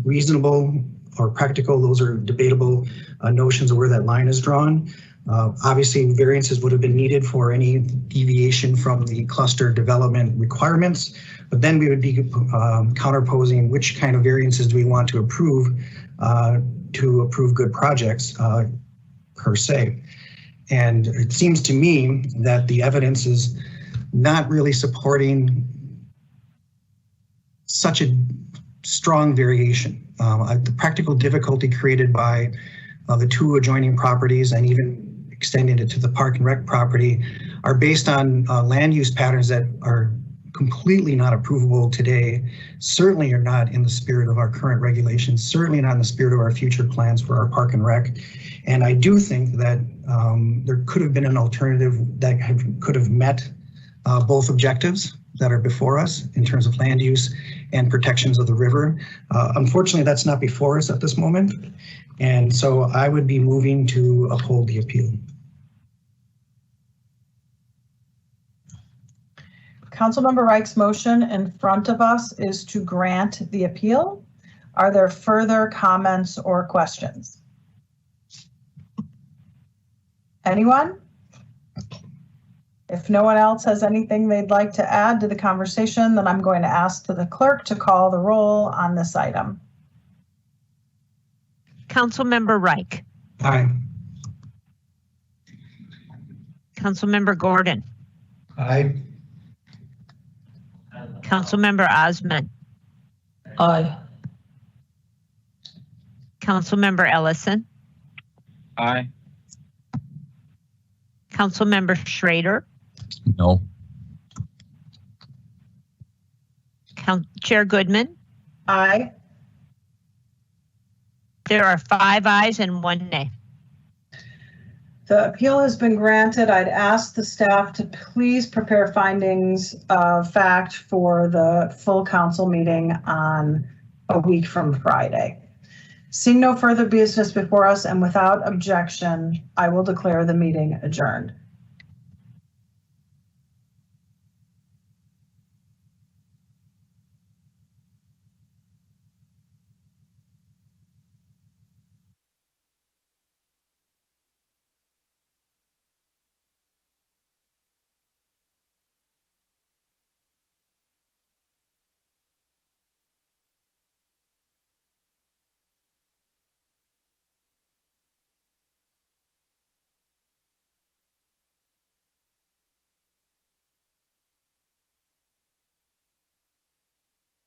Speaker 16: Reasonable or practical, those are debatable notions of where that line is drawn. Obviously, variances would have been needed for any deviation from the cluster development requirements, but then we would be counterposing which kind of variances do we want to approve good projects per se. And it seems to me that the evidence is not really supporting such a strong variation. The practical difficulty created by the two adjoining properties and even extending it to the Park and Rec property are based on land use patterns that are completely not approvable today, certainly are not in the spirit of our current regulations, certainly not in the spirit of our future plans for our Park and Rec. And I do think that there could have been an alternative that could have met both objectives that are before us in terms of land use and protections of the river. Unfortunately, that's not before us at this moment. And so I would be moving to uphold the appeal.
Speaker 2: Councilmember Reich's motion in front of us is to grant the appeal. Are there further comments or questions? Anyone? If no one else has anything they'd like to add to the conversation, then I'm going to ask the clerk to call the roll on this item.
Speaker 3: Councilmember Reich.
Speaker 16: Aye.
Speaker 3: Councilmember Gordon.
Speaker 16: Aye.
Speaker 3: Councilmember Osman.
Speaker 1: Aye.
Speaker 3: Councilmember Ellison.
Speaker 6: Aye.
Speaker 3: Councilmember Schrader.
Speaker 11: No.
Speaker 3: Chair Goodman.
Speaker 2: Aye.
Speaker 3: There are 5 ayes and 1 nay.
Speaker 2: The appeal has been granted. I'd ask the staff to please prepare findings of fact for the full council meeting on a week from Friday. Seeing no further business before us and without objection, I will declare the meeting adjourned.